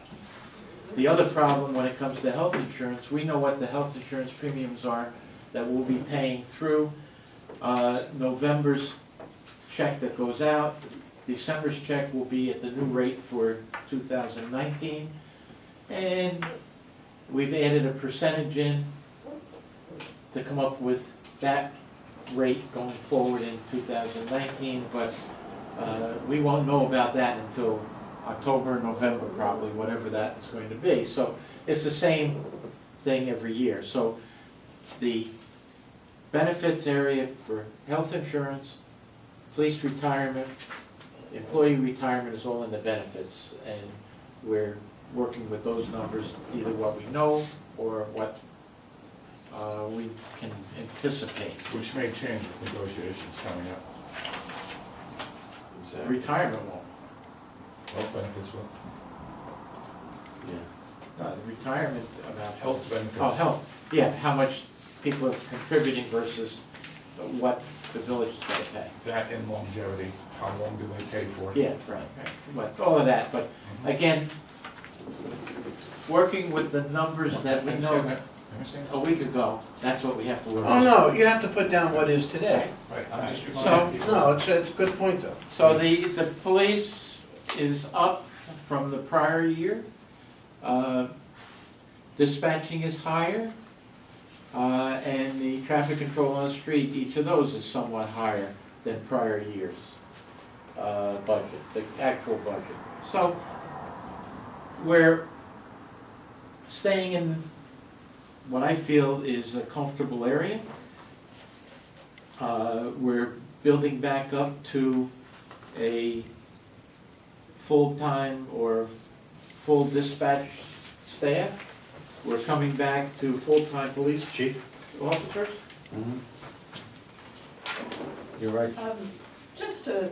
The other problem when it comes to health insurance, we know what the health insurance premiums are that we'll be paying through November's check that goes out. December's check will be at the new rate for 2019. And we've added a percentage in to come up with that rate going forward in 2019, but we won't know about that until October, November probably, whatever that is going to be. So it's the same thing every year. So the benefits area for health insurance, police retirement, employee retirement is all in the benefits, and we're working with those numbers, either what we know or what we can anticipate. Which may change with negotiations coming up. Retirement won't. Health benefits will. Yeah. No, the retirement amount. Health benefits. Oh, health, yeah, how much people are contributing versus what the village is gonna pay. That and longevity, how long do they pay for it? Yeah, right, but all of that, but again, working with the numbers that we know Understand? a week ago, that's what we have to work Oh, with. no, you have to put down what is today. Right, I'm just So- reminding people. No, it's a good point, though. So the police is up from the prior year. Dispatching is higher. And the traffic control on the street, each of those is somewhat higher than prior years' budget, the actual budget. So we're staying in what I feel is a comfortable area. We're building back up to a full-time or full dispatch staff. We're coming back to full-time police Chief? officers. You're right. Just a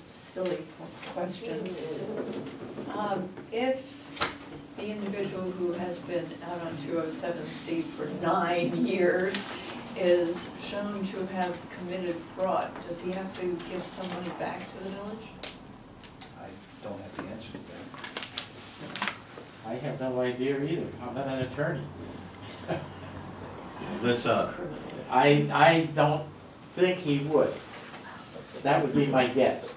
silly question. If the individual who has been out on 207C for 9 years is shown to have committed fraud, does he have to give some money back to the village? I don't have the answer to that. I have no idea either. I'm not an attorney. Let's, I don't think he would. That would be my guess.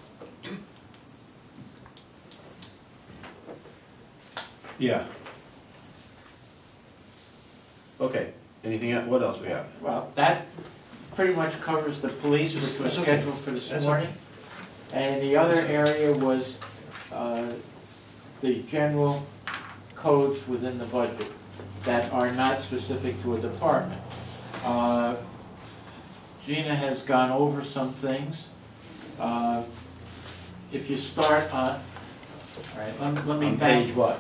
yeah. Okay, anything else? What else we have? Well, that pretty much covers the police, which was That's okay. scheduled for this That's morning. And the other area was the general codes within the budget that are not specific to a department. Gina has gone over some things. If you start on, all right, let me On back. page what?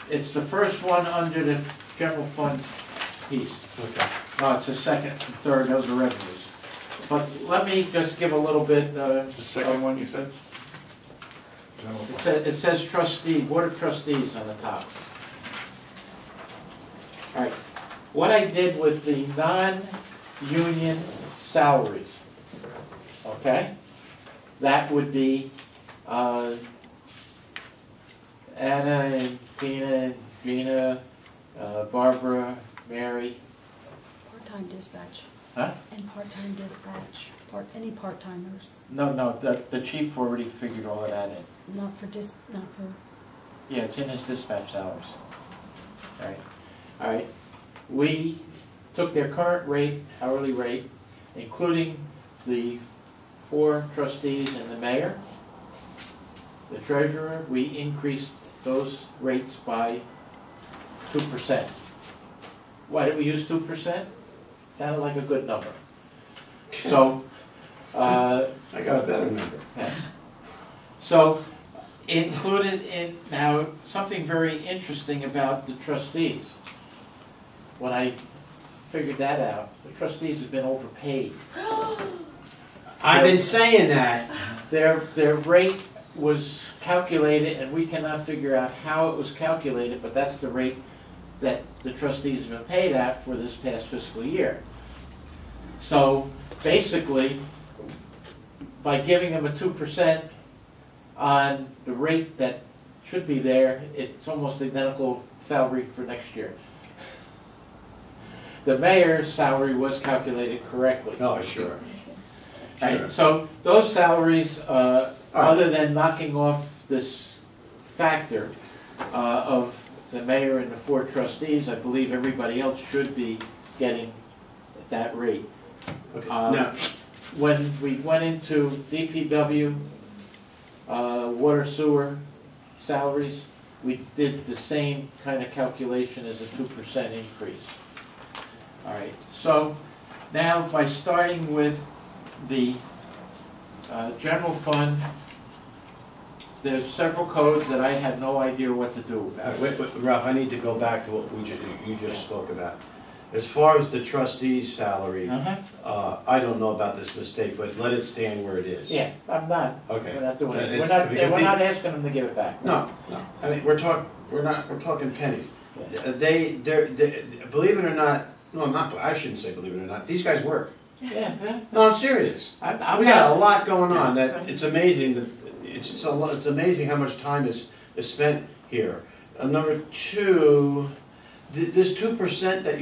It's the first one under the general fund piece. Okay. No, it's the second and third, those are revenues. But let me just give a little bit, The second one you said? it says trustee, board of trustees on the top. All right, what I did with the non-union salaries, okay? That would be, Anna and Tina, Gina, Barbara, Mary, Part-time dispatch. huh? And part-time dispatch, any part-timers, No, the chief already figured all of that in. not for Yeah, it's in his dispatch hours. All right. We took their current rate, hourly rate, including the 4 trustees and the mayor, the treasurer, we increased those rates by 2%. Why did we use 2%? Sounded like a good number. So, I got a better number. so, included in, now, something very interesting about the trustees. When I figured that out, the trustees have been overpaid. I've been saying that. Their rate was calculated, and we cannot figure out how it was calculated, but that's the rate that the trustees have been paid at for this past fiscal year. So, basically, by giving them a 2% on the rate that should be there, it's almost identical salary for next year. The mayor's salary was calculated correctly. Oh, sure. Right, so those salaries, other than knocking off this factor of the mayor and the 4 trustees, I believe everybody else should be getting that rate. Okay, now, When we went into DPW, water sewer salaries, we did the same kind of calculation as a 2% increase. All right, so now by starting with the general fund, there's several codes that I had no idea what to do about. wait, Ralph, I need to go back to what you just spoke about. As far as the trustee's salary, I don't know about this mistake, but let it stand where it is. Yeah, I'm not, Okay. we're not doing it, It's- we're because not asking them to give it back. No, I mean, we're talking pennies. Yeah. They, believe it or not, No, I'm not, I shouldn't say believe it or not, these guys work. Yeah, yeah. No, I'm serious. I'm We got a not, lot going on, that, it's amazing, that, it's just a lot, it's amazing how much time is spent here. Number two, this 2% that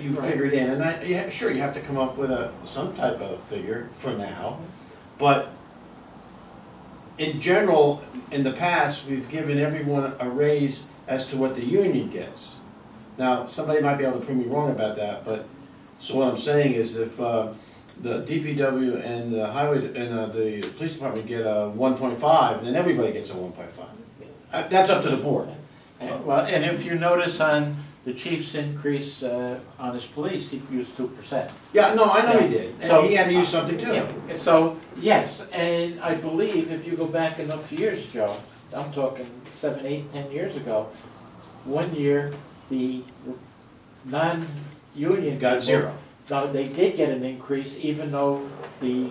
you Right. figured in, and yeah, sure, you have to come up with some type of figure for now, but in general, in the past, we've given everyone a raise as to what the union gets. Now, somebody might be able to prove me wrong about that, but, so what I'm saying is if the DPW and the highway, and the police department get a 1.5, then everybody gets a 1.5. That's up to the board. well, and if you notice on the chief's increase on his police, he used 2%. Yeah, no, I know he did, So- and he had to use something too. Yeah, so, yes, and I believe if you go back enough years, Joe, I'm talking 7, 8, 10 years ago, one year, the non-union Got people- zero. No, they did get an increase, even though the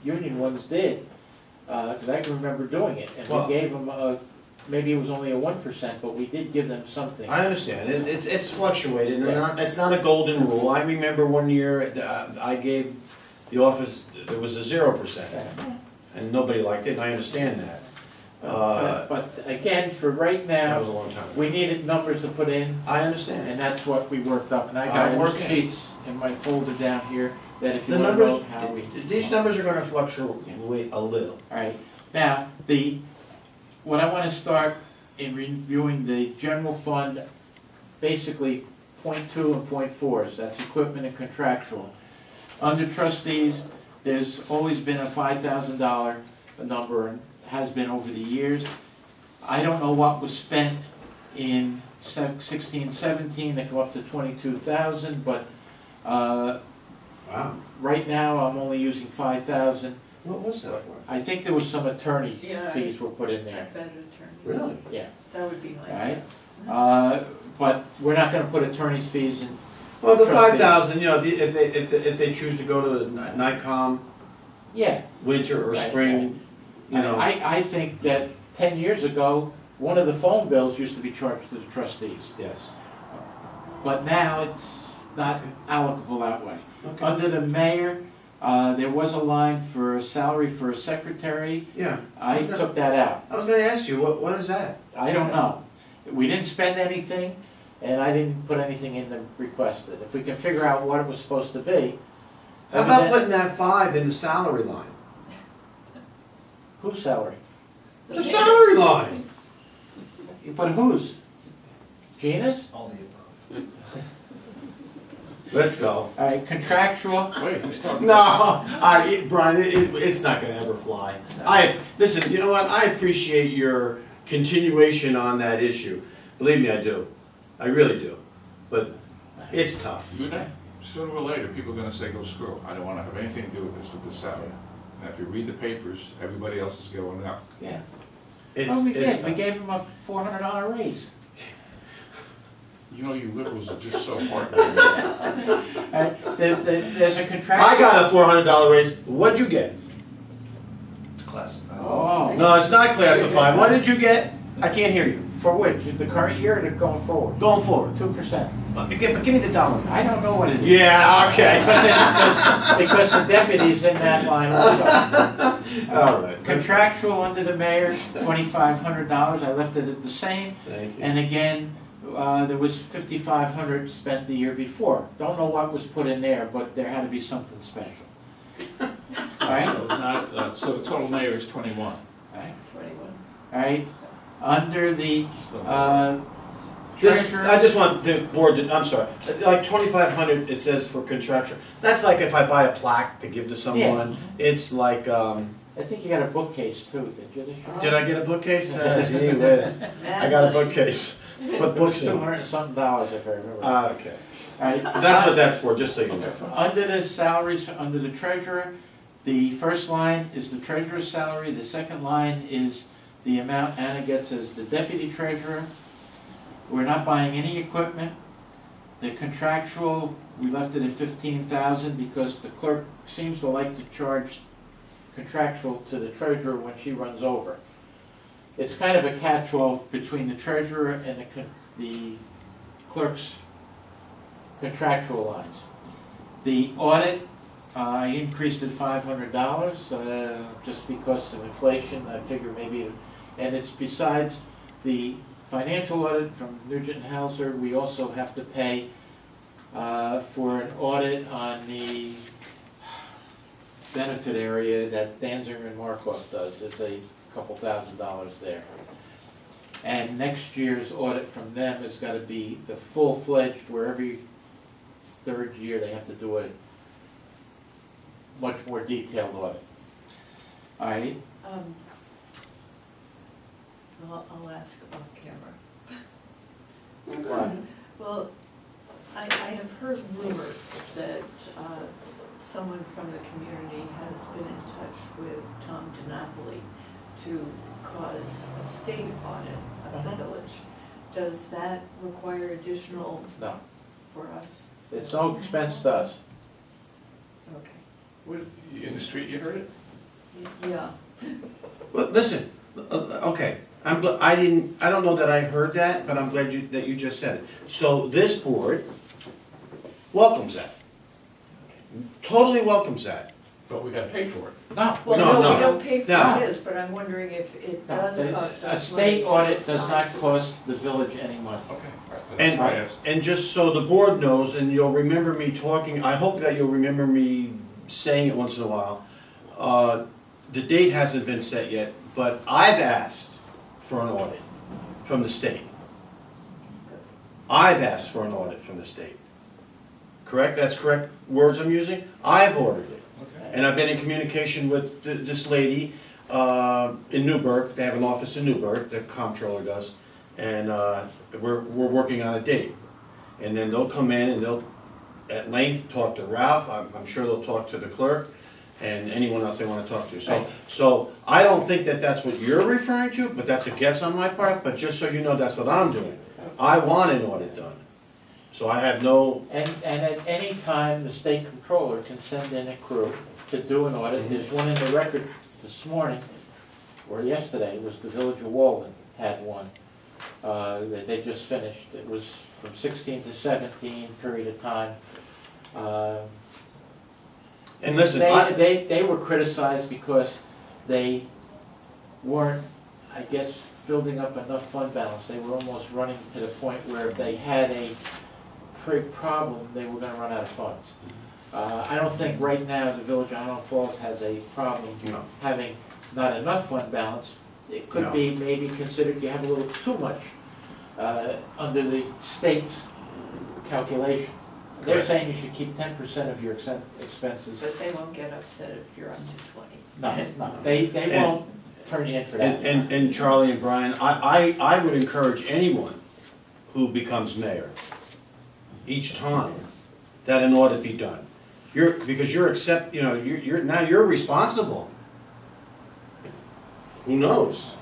union ones did, because I can remember doing it, and Well- we gave them maybe it was only a 1%, but we did give them something. I understand, it's fluctuated, and it's not a golden rule. I remember one year, I gave the office, there was a 0%, and nobody liked it, and I understand that. But again, for right That now, was a long time ago. we needed numbers to put in, I understand. and that's what we worked up. And I I got understand. worksheets in my folder down here, that if you The want to know numbers, how we. these numbers are gonna fluctuate a little. All right, now, what I want to start in reviewing the general fund, basically .2 and .4s, that's equipment and contractual. Under trustees, there's always been a $5,000 number, and has been over the years. I don't know what was spent in 16, 17, to come up to 22,000, but Wow. right now, I'm only using 5,000. What was that for? I think there was some attorney Yeah. fees were put in I there, bet attorney. Really? yeah. That would be my Right. guess. But we're not gonna put attorney's fees in, Well, the Trustees. 5,000, you know, if they choose to go to NICOM, yeah. winter or Right, spring, you know. I think that 10 years ago, one of the phone bills used to be charged to the trustees, Yes. but now it's not allocable that way. Okay. Under the mayor, there was a line for a salary for a secretary, Yeah. I took that out. I was gonna ask you, what is that? I don't know. We didn't spend anything, and I didn't put anything in the requested. If we can figure out what it was supposed to be. How about putting that 5 in the salary line? Whose salary? The salary line! But whose? Gina's? All the above. Let's go. All right, contractual, Wait, he's talking. No, Brian, it's not gonna ever fly. Listen, you know what, I appreciate your continuation on that issue. Believe me, I do. I really do. But it's tough. Sooner or later, people are gonna say, go screw, I don't wanna have anything to do with this salary. And if you read the papers, everybody else is going up. yeah. It's, Well, we it's did, we tough. gave him a $400 raise. You know, you liberals are just so hard. All right, there's a contractual. I got a $400 raise. What'd you get? Classified. Oh, No, it's not classified. What did you get? I can't hear you. for which, the current year or going forward? Going forward. 2%. Give me the dollar. I don't know what it is. Yeah, okay. Because the deputy's in that line also. All right. Contractual under the mayor, $2,500, I left it at the same. Thank you. And again, there was $5,500 spent the year before. Don't know what was put in there, but there had to be something special. Alright? So it's not, so the total mayor is 21. Alright, 21. alright, under the, This, treasurer. I just want the board to, I'm sorry, like 2,500, it says for contractual. That's like if I buy a plaque to give to someone. It's like, I think you got a bookcase too, did you this year? did I get a bookcase? Gee whiz. I got a bookcase. What It was books in? $200 and something if I remember. Okay. Alright, That's what that's for, just so you know. under the salaries, under the treasurer, the first line is the treasurer's salary, the second line is the amount Anna gets as the deputy treasurer. We're not buying any equipment. The contractual, we left it at 15,000 because the clerk seems to like to charge contractual to the treasurer when she runs over. It's kind of a catch-all between the treasurer and the clerk's contractual lines. The audit, I increased it $500, just because of inflation. I figure maybe, and it's besides the financial audit from Nugent and Hauser, we also have to pay for an audit on the benefit area that Danziger and Markov does. It's a couple $1,000s there. And next year's audit from them has got to be the full-fledged, where every third year they have to do a much more detailed audit. All right? I'll ask off camera. Right. Well, I have heard rumors that someone from the community has been in touch with Tom DiNapoli to cause a state audit of the village. Does that require additional No, for us? it's no expense to us. Okay. What, in the street, you heard it? Yeah. Well, listen, okay, I don't know that I heard that, but I'm glad that you just said it. So this board welcomes that. Totally welcomes that. But we gotta pay for it. No. Well, No, no, no. we don't pay for No. his, but I'm wondering if it does cost A us state money audit to does not cost the village any money. Okay. All right, that's why I asked. And just so the board knows, and you'll remember me talking, I hope that you'll remember me saying it once in a while. The date hasn't been set yet, but I've asked for an audit from the state. I've asked for an audit from the state. Correct? That's correct words I'm using? I've ordered it. Okay. And I've been in communication with this lady in Newburgh. They have an office in Newburgh, the comptroller does. And we're working on a date. And then they'll come in and they'll, at length, talk to Ralph. I'm sure they'll talk to the clerk and anyone else they want to talk to. So I don't think that that's what you're referring to, but that's a guess on my part. But just so you know, that's what I'm doing. I want an audit done. So I have no... And at any time, the state controller can send in a crew to do an audit. There's one in the record this morning, or yesterday, was the Village of Walden had one that they just finished. It was from 16 to 17 period of time. And listen, they were criticized because they weren't, I guess, building up enough fund balance. They were almost running to the point where if they had a big problem, they were gonna run out of funds. I don't think right now the Village of Highland Falls has a problem having not enough fund balance. It could be maybe considered you have a little too much under the state's calculation. They're saying you should keep 10% of your expenses. But they won't get upset if you're up to 20. No, they won't turn you in for that. And Charlie and Brian, I would encourage anyone who becomes mayor, each time, that an audit be done. Because you're now you're responsible. Who knows?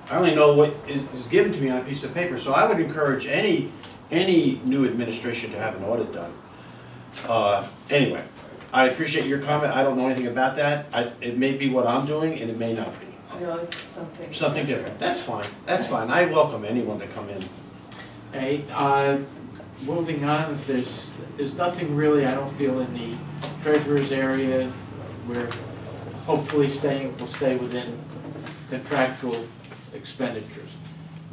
I only know what is given to me on a piece of paper, so I would encourage any new administration to have an audit done. Anyway, I appreciate your comment. I don't know anything about that. It may be what I'm doing, and it may not be. No, it's something. Something different. That's fine. That's fine. I welcome anyone to come in. Okay, moving on, if there's nothing really, I don't feel, in the treasurer's area. We're hopefully we'll stay within contractual expenditures.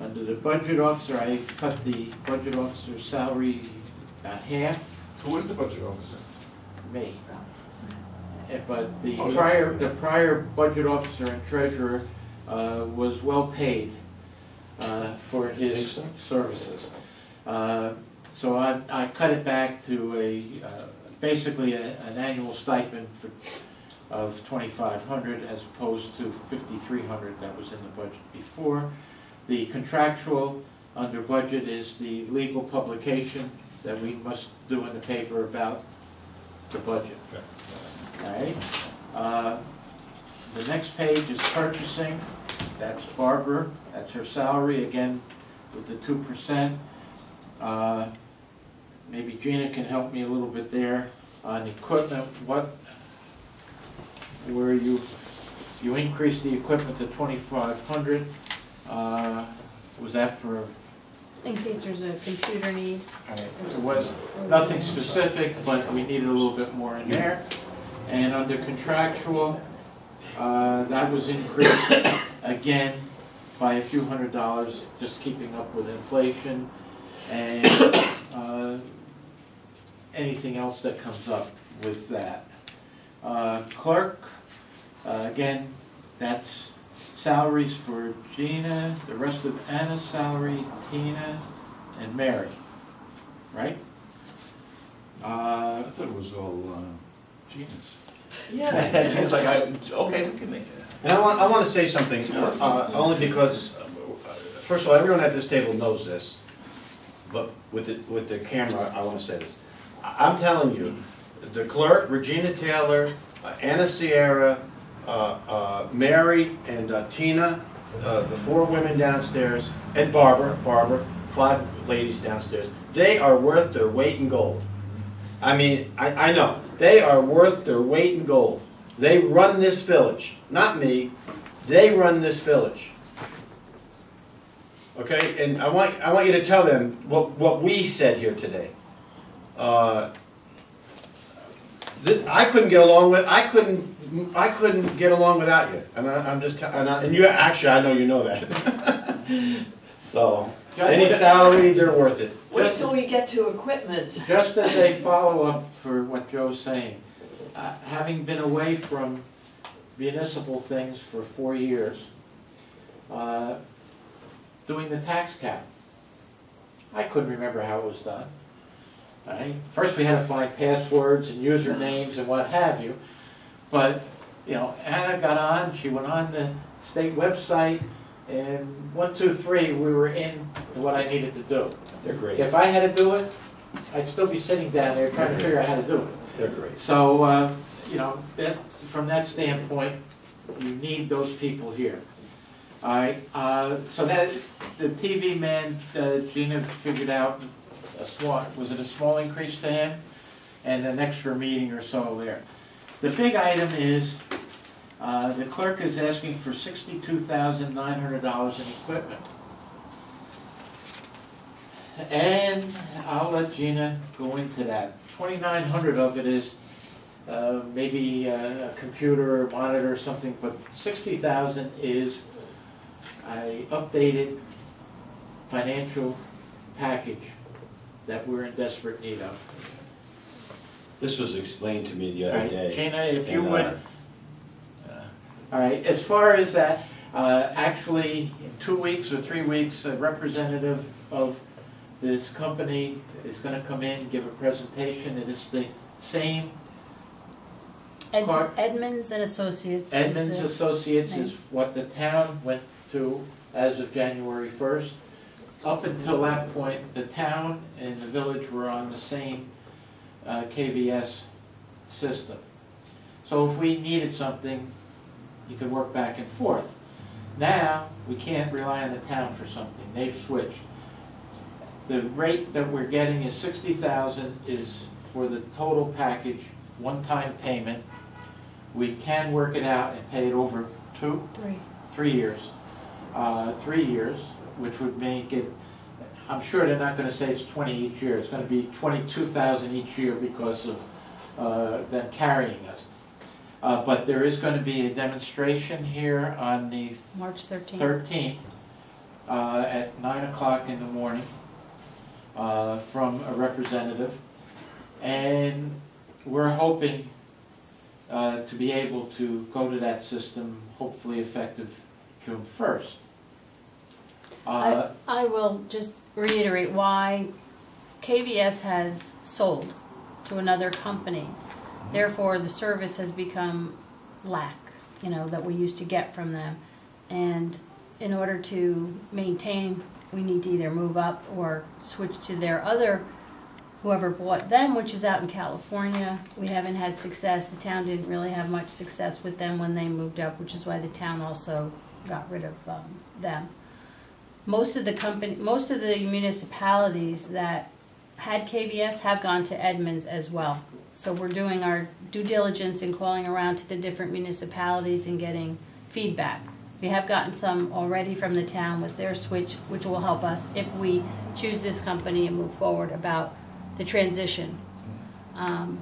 Under the budget officer, I cut the budget officer's salary half. Who is the budget officer? Me. But the Oh, prior budget officer and treasurer was well paid for his services. So I cut it back to basically an annual stipend of $2,500 as opposed to $5,300 that was in the budget before. The contractual under budget is the legal publication that we must do in the paper about the budget. All right. The next page is purchasing. That's Barbara. That's her salary, again, with the 2%. Maybe Gina can help me a little bit there on equipment. Where you increased the equipment to $2,500. Was that for In case there's a computer need. There was nothing specific, but we needed a little bit more in there. And under contractual, that was increased again by a few $100s, just keeping up with inflation and anything else that comes up with that. Clerk, again, that's salaries for Gina, the rest of Anna's salary, Tina, and Mary, right? I thought it was all Gina's. Yeah, it's like, okay, we can make it. And I want to say something, only because, first of all, everyone at this table knows this, but with the camera, I want to say this. I'm telling you, the clerk, Regina Taylor, Anna Sierra, Mary and Tina, the 4 women downstairs, and Barbara, 5 ladies downstairs, they are worth their weight in gold. I mean, I know, they are worth their weight in gold. They run this village, not me, they run this village. Okay, and I want you to tell them what we said here today. I couldn't get along with, I couldn't get along without you, and I'm just, and you actually, I know you know that. So, any salary, they're worth it. Wait till we get to equipment. Just as a follow-up for what Joe's saying, having been away from municipal things for 4 years, doing the tax cap, I couldn't remember how it was done. Right? First we had to find passwords and usernames and what have you, but you know, Anna got on, she went on the state website, and 1, 2, 3, we were in to what I needed to do. They're great. If I had to do it, I'd still be sitting down there trying to figure out how to do it. They're great. So, you know, from that standpoint, you need those people here. All right, so that, the TV man, Gina figured out was it a small increase to him? And an extra meeting or so there. The big item is, the clerk is asking for $62,900 in equipment. And I'll let Gina go into that. 2,900 of it is maybe a computer or monitor or something, but 60,000 is an updated financial package that we're in desperate need of. This was explained to me the All other right, day. Gina, if you and, would. All right, as far as that, actually, in 2 weeks or 3 weeks, a representative of this company is going to come in, give a presentation. It is the same. Edmonds and Associates. Edmonds Associates name. is what the town went to as of January 1st. Up until that point, the town and the village were on the same KVS system. So if we needed something, you could work back and forth. Now, we can't rely on the town for something. They've switched. The rate that we're getting is $60,000 is for the total package, one-time payment. We can work it out and pay it over 3 years. 3 years, which would make it, I'm sure they're not going to say it's 20 each year. It's going to be 22,000 each year because of them carrying us. But there is going to be a demonstration here on the March 13th. 13th at 9 o'clock in the morning from a representative. And we're hoping to be able to go to that system, hopefully effective June 1st. I will just reiterate why KVS has sold to another company. Therefore, the service has become lack, that we used to get from them. And in order to maintain, we need to either move up or switch to their other, whoever bought them, which is out in California. We haven't had success. The town didn't really have much success with them when they moved up, which is why the town also got rid of them. Most of the municipalities that had KVS have gone to Edmonds as well. So we're doing our due diligence and calling around to the different municipalities and getting feedback. We have gotten some already from the town with their switch, which will help us if we choose this company and move forward about the transition.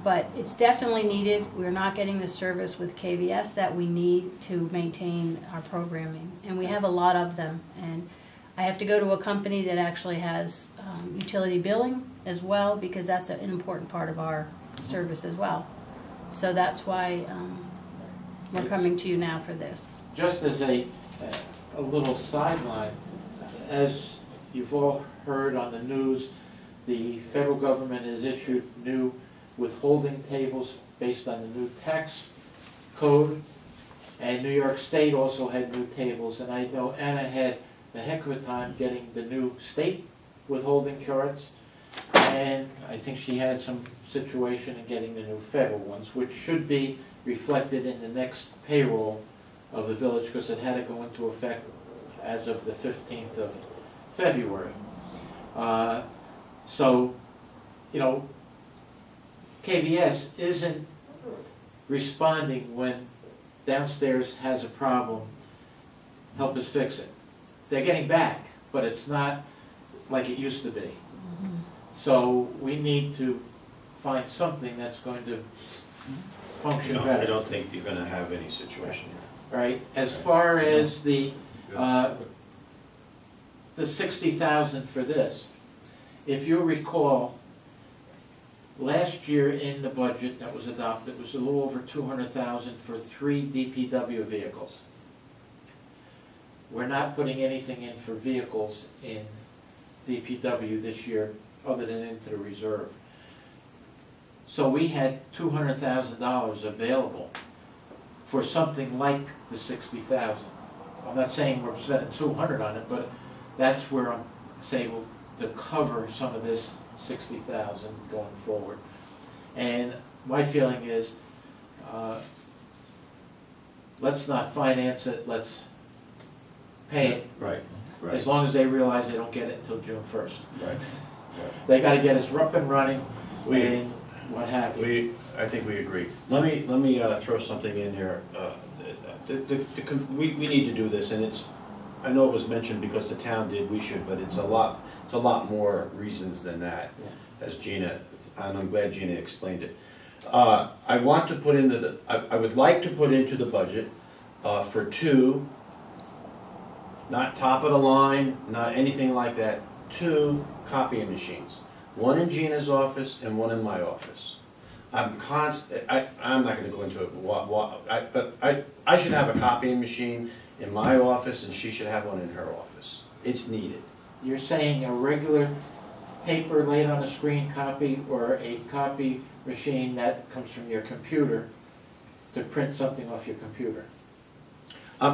But it's definitely needed. We're not getting the service with KVS that we need to maintain our programming. And we have a lot of them. And I have to go to a company that actually has utility billing as well, because that's an important part of our service as well. So that's why we're coming to you now for this. Just as a little sideline, as you've all heard on the news, the federal government has issued new withholding tables based on the new tax code, and New York State also had new tables, and I know Anna had a heck of a time getting the new state withholding charts, and I think she had some situation in getting the new federal ones, which should be reflected in the next payroll of the village, because it had to go into effect as of the 15th of February. So, you know, KVS isn't responding when downstairs has a problem, help us fix it. They're getting back, but it's not like it used to be. So we need to find something that's going to function No, better. I don't think you're gonna have any situation here. All right, as far as the 60,000 for this, if you recall, last year in the budget that was adopted was a little over 200,000 for 3 DPW vehicles. We're not putting anything in for vehicles in DPW this year other than into the reserve. So we had $200,000 available for something like the 60,000. I'm not saying we're spending 200 on it, but that's where I'm saying to cover some of this 60,000 going forward. And my feeling is, let's not finance it, let's pay it, Right, as right. long as they realize they don't get it until June 1st. Right. They gotta get us up and running, We- and what have you. I think we agree. Let me throw something in here. We need to do this, and it's, I know it was mentioned because the town did, we should, but it's a lot more reasons than that, as Gina, and I'm glad Gina explained it. I want to put into I would like to put into the budget for 2, not top of the line, not anything like that, 2 copying machines. One in Gina's office and one in my office. I'm not gonna go into it, but I should have a copying machine in my office and she should have one in her office. It's needed. You're saying a regular paper laid on a screen copy, or a copy machine that comes from your computer to print something off your computer?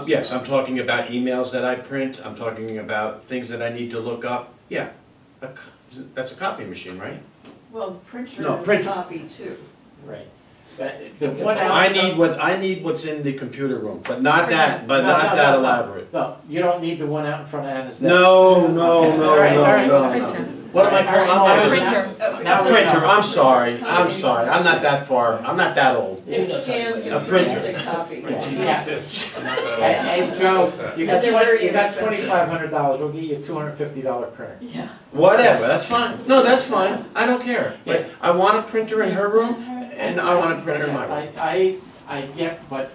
Yes, I'm talking about emails that I print, I'm talking about things that I need to look up. Yeah, that's a copy machine, right? Well, printer No, is printer. copy too. Right. The one out. I need what's in the computer room, but not that, No, that elaborate. No, you don't need the one out in front of Anna's desk. No, Okay, all right, Printer. What am I calling? Now- Printer. now- A printer, I'm sorry, I'm not that far, I'm not that old. It scans A and printer. prints a copy. Yeah. Hey, Hey, Joe, you got And they're very $2,500, we'll give you a $250 printer. Yeah. Whatever, that's fine, no, that's fine, I don't care. But I want a printer in her room, and I want a printer in my room. I get, but,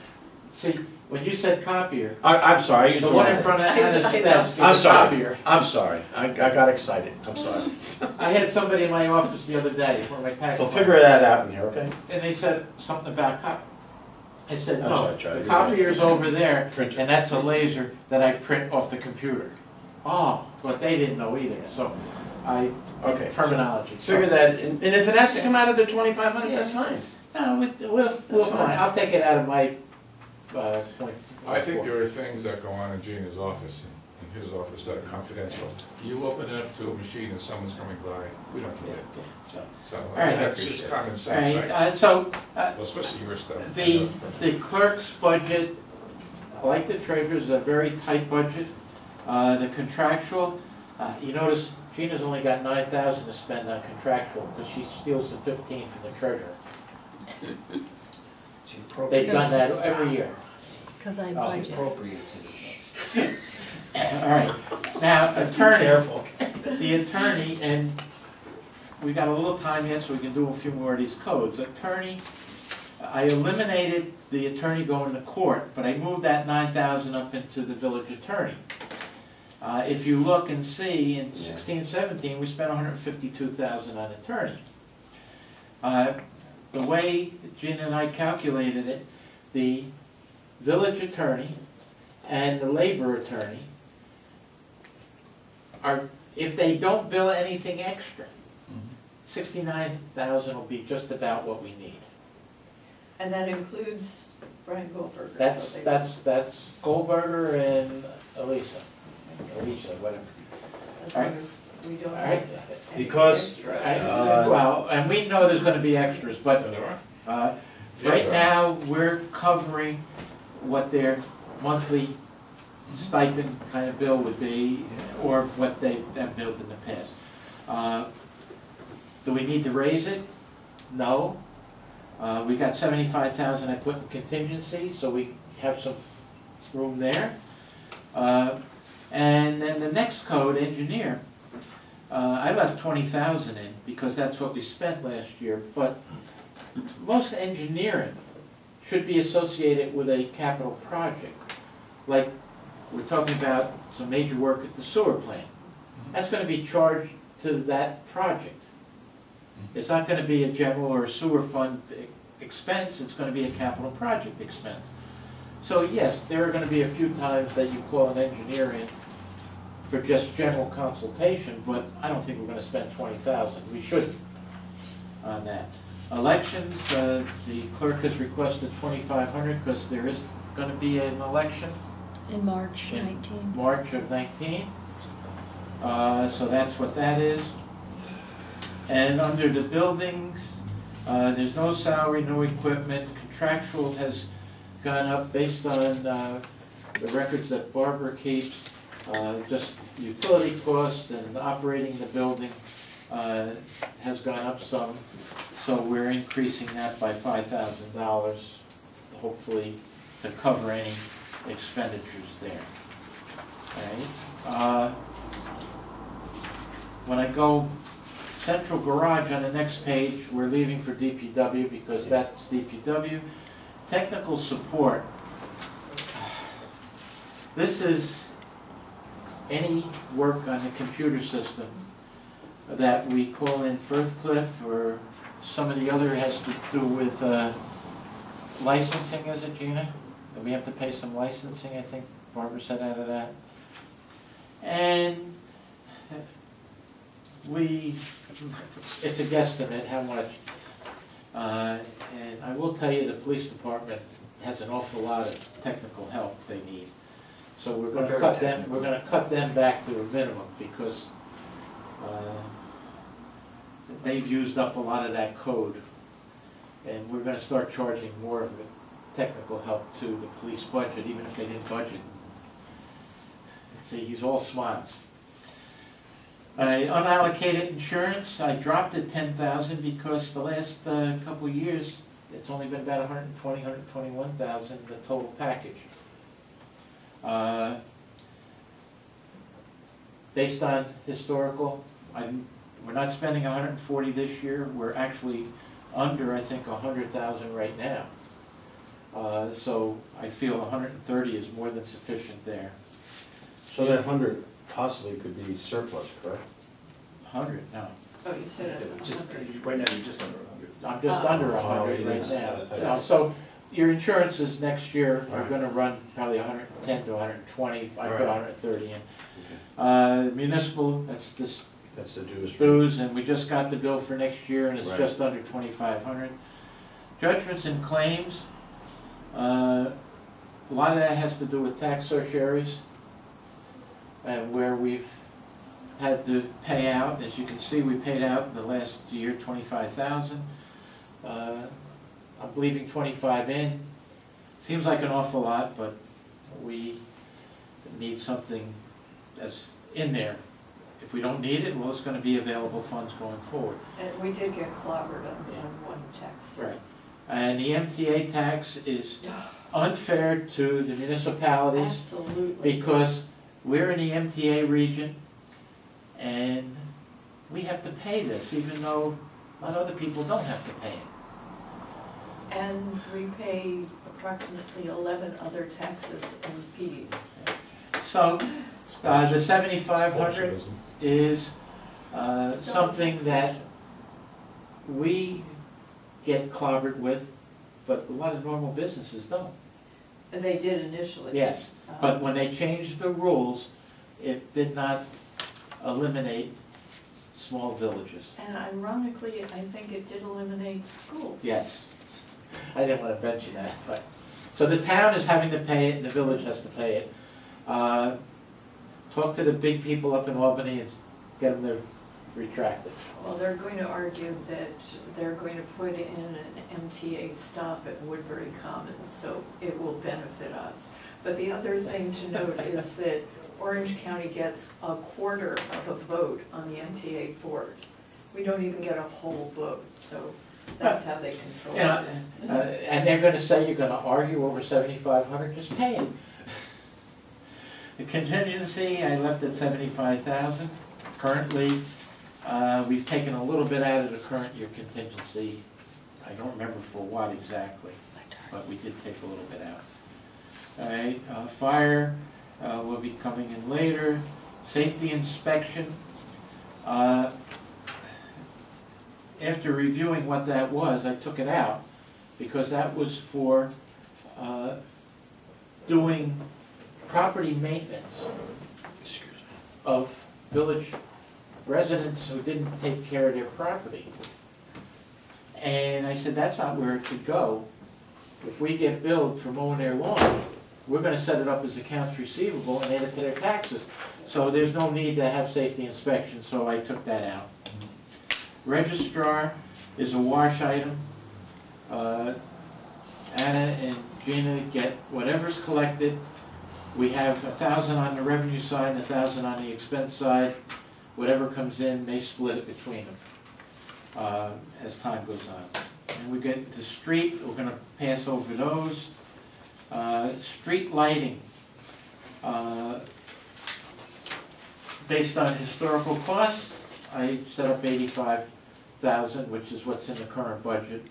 see, when you said copier, I'm sorry, I used the the one in wrong. front of Anna's desk is I'm a sorry, copier. I'm sorry, I got excited, I'm sorry. I had somebody in my office the other day, one of my tax. So clients, figure that out in here, okay? And they said something about copy. I said, I'm no, sorry, Charlie, the you're right. copier's over there, Printer. and that's a laser that I print off the computer. Oh, but they didn't know either, so Okay. terminology. So- Figure that, and if it has to come out of the 2,500, that's fine. No, we'll fine. find, I'll take it out of my, point. I think there are things that go on in Gina's office, in his office, that are confidential. You open it up to a machine and someone's coming by, we don't get it. So, right, that's I just appreciate common it. sense, Alright, right? so, Well, especially your stuff. the clerk's budget, like the treasurer's, a very tight budget. The contractual, you notice Gina's only got 9,000 to spend on contractual, because she steals the 15 from the treasurer. They've done that every year. Because I Oh, budget. Appropriates it. All right, now, attorney, Careful. the attorney, and we got a little time yet, so we can do a few more of these codes. Attorney, I eliminated the attorney going to court, but I moved that 9,000 up into the village attorney. If you look and see, in 16-17, we spent 152,000 on attorney. The way Gina and I calculated it, the village attorney and the labor attorney are, if they don't bill anything extra, 69,000 will be just about what we need. And that includes Brian Goldberger. That's Goldberger and Alicia, whatever. As all long right. as we don't All have right. any Because- extra. Well, and we know there's gonna be extras, but right Yeah. now, we're covering what their monthly stipend kind of bill would be, or what they have billed in the past. Do we need to raise it? No. We got 75,000 I put in contingency, so we have some room there. And then the next code, engineer, I left 20,000 in because that's what we spent last year, but most engineering should be associated with a capital project. Like, we're talking about some major work at the sewer plant. That's gonna be charged to that project. It's not gonna be a general or a sewer fund expense, it's gonna be a capital project expense. So yes, there are gonna be a few times that you call an engineer in for just general consultation, but I don't think we're gonna spend 20,000, we shouldn't on that. Elections, the clerk has requested 2,500 because there is gonna be an election. In March In 19. March of 19. So that's what that is. And under the buildings, there's no salary, no equipment. Contractual has gone up based on the records that Barbara keeps. Just utility costs and operating the building has gone up some. So we're increasing that by $5,000, hopefully to cover any expenditures there. Okay. When I go central garage on the next page, we're leaving for DPW because that's DPW. Technical support. This is any work on the computer system that we call in Firthcliffe, or some of the other has to do with licensing, is it, Gina? That we have to pay some licensing, I think Barbara said out of that. And it's a guesstimate how much. And I will tell you, the police department has an awful lot of technical help they need. So we're gonna cut them back to a minimum because they've used up a lot of that code. And we're gonna start charging more of it, technical help to the police budget, even if they didn't budget. See, he's all smiles. Unallocated insurance, I dropped it 10,000 because the last couple of years, it's only been about 120, 121,000, the total package. Based on historical, we're not spending 140 this year, we're actually under, I think, 100,000 right now. So I feel 130 is more than sufficient there. So that 100 possibly could be surplus, correct? 100, no. Oh, you said it. Just, right now, you're just under 100. I'm just under 100 right now. So your insurances next year are gonna run probably 110 to 120, I put 130 in. Municipal, that's this That's the dues. dues, and we just got the bill for next year, and it's Right. just under 2,500. Judgments and claims, a lot of that has to do with tax certiorieries, and where we've had to pay out. As you can see, we paid out in the last year 25,000. I'm leaving 25 in. Seems like an awful lot, but we need something that's in there. If we don't need it, well, it's gonna be available funds going forward. And we did get clobbered on one text. Right. And the MTA tax is unfair to the municipalities Absolutely. because we're in the MTA region and we have to pay this, even though a lot of other people don't have to pay it. And we pay approximately 11 other taxes and fees. So, the 7,500 is something that we get clobbered with, but a lot of normal businesses don't. And they did initially. Yes, but when they changed the rules, it did not eliminate small villages. And ironically, I think it did eliminate school. Yes. I didn't want to mention that, but, so the town is having to pay it and the village has to pay it. Talk to the big people up in Albany and get them to retract it. Well, they're going to argue that they're going to put in an MTA stop at Woodbury Commons, so it will benefit us. But the other thing to note is that Orange County gets a quarter of a vote on the MTA board. We don't even get a whole vote, so that's how they control You know, us. and they're gonna say you're gonna argue over 7,500, just pay it. The contingency, I left at 75,000. Currently, we've taken a little bit out of the current year contingency. I don't remember for what exactly, but we did take a little bit out. All right, fire will be coming in later. Safety inspection. After reviewing what that was, I took it out because that was for doing property maintenance of village residents who didn't take care of their property. And I said, that's not where it should go. If we get billed for mowing their lawn, we're gonna set it up as accounts receivable and add it to their taxes. So there's no need to have safety inspection, so I took that out. Registrar is a wash item. Anna and Gina get whatever's collected. We have 1,000 on the revenue side, 1,000 on the expense side. Whatever comes in, they split it between them as time goes on. And we get the street, we're gonna pass over those. Street lighting. Based on historical costs, I set up 85,000, which is what's in the current budget.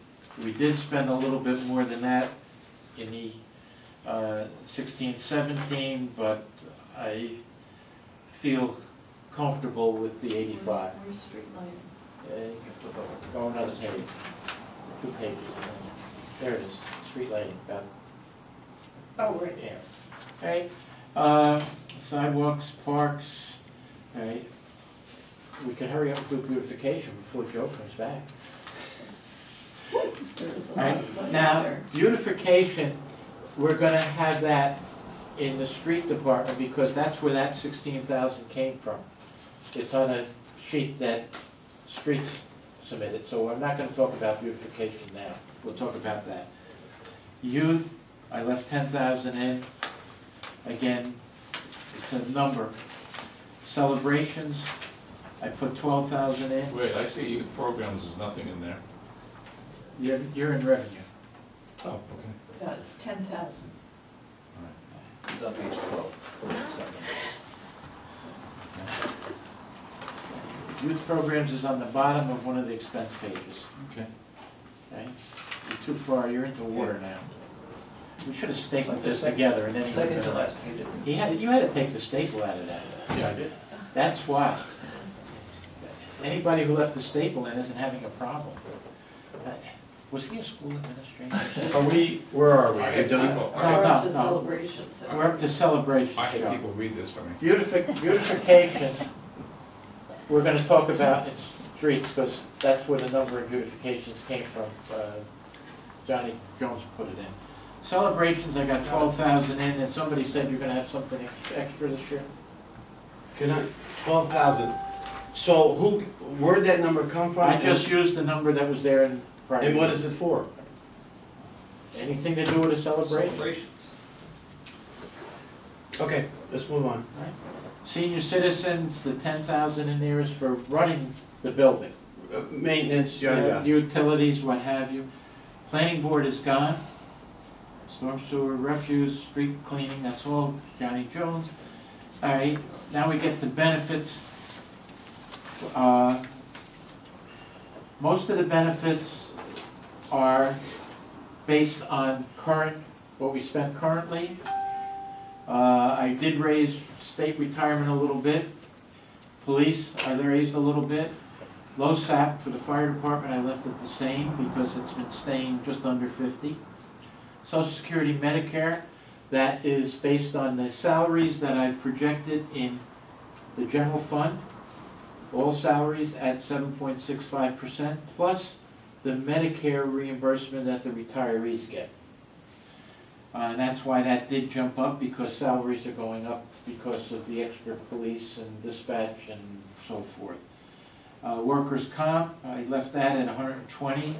We did spend a little bit more than that in the 16-17, but I feel comfortable with the 85. Where's street lighting? Go another page, 2 pages. There it is, street lighting, got it. Oh, right. Yeah. Right. Sidewalks, parks, right. We can hurry up and do beautification before Joe comes back. There's a lot Right. of money Now, there. beautification, we're gonna have that in the street department because that's where that 16,000 came from. It's on a sheet that streets submitted, so I'm not gonna talk about beautification now. We'll talk about that. Youth, I left 10,000 in. Again, it's a number. Celebrations, I put 12,000 in. Wait, I see youth programs, there's nothing in there. You're in revenue. Oh, okay. Yeah, it's 10,000. It's on page 12. Youth programs is on the bottom of one of the expense pages. Okay. Okay? You're too far, you're into water now. We should have stapled It's like the this second- together and then. you Second would've to been- last page, I think. You had to take the staple out of that. Yeah, I did. That's why. Anybody who left the staple in isn't having a problem. Was he a school administrator? Where are we? I We're had done? people, No, Or no, up to no. celebrations. We're up to celebrations. I had Joe. people read this for me. Beautification, we're gonna talk about in streets, because that's where the number of beautifications came from. Johnny Jones put it in. Celebrations, I got 12,000 in, and somebody said you're gonna have something extra this year? Can I, 12,000. So where'd that number come from? I just used the number that was there in prior. And what is it for? Anything to do with a celebration? Celebrations. Okay, let's move on. Senior citizens, the 10,000 in there is for running the building. Maintenance, yada yada. Utilities, what have you. Planning board is gone. Storm sewer, refuse, street cleaning, that's all Johnny Jones. All right, now we get to benefits. Most of the benefits are based on what we spent currently. I did raise state retirement a little bit. Police, I raised a little bit. LoSAP for the fire department, I left it the same because it's been staying just under 50. Social Security Medicare, that is based on the salaries that I've projected in the general fund. All salaries at 7.65%, plus the Medicare reimbursement that the retirees get. And that's why that did jump up, because salaries are going up because of the extra police and dispatch and so forth. Workers' comp, I left that at 120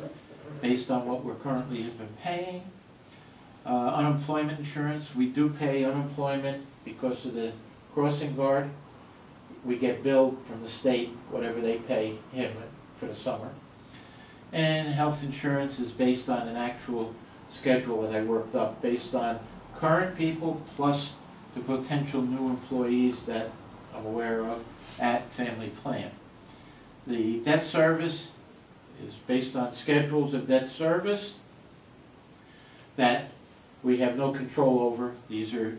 based on what we're currently have been paying. Unemployment insurance, we do pay unemployment because of the crossing guard. We get billed from the state whatever they pay him for the summer. And health insurance is based on an actual schedule that I worked up based on current people plus the potential new employees that I'm aware of at Family Plan. The debt service is based on schedules of debt service that we have no control over. These are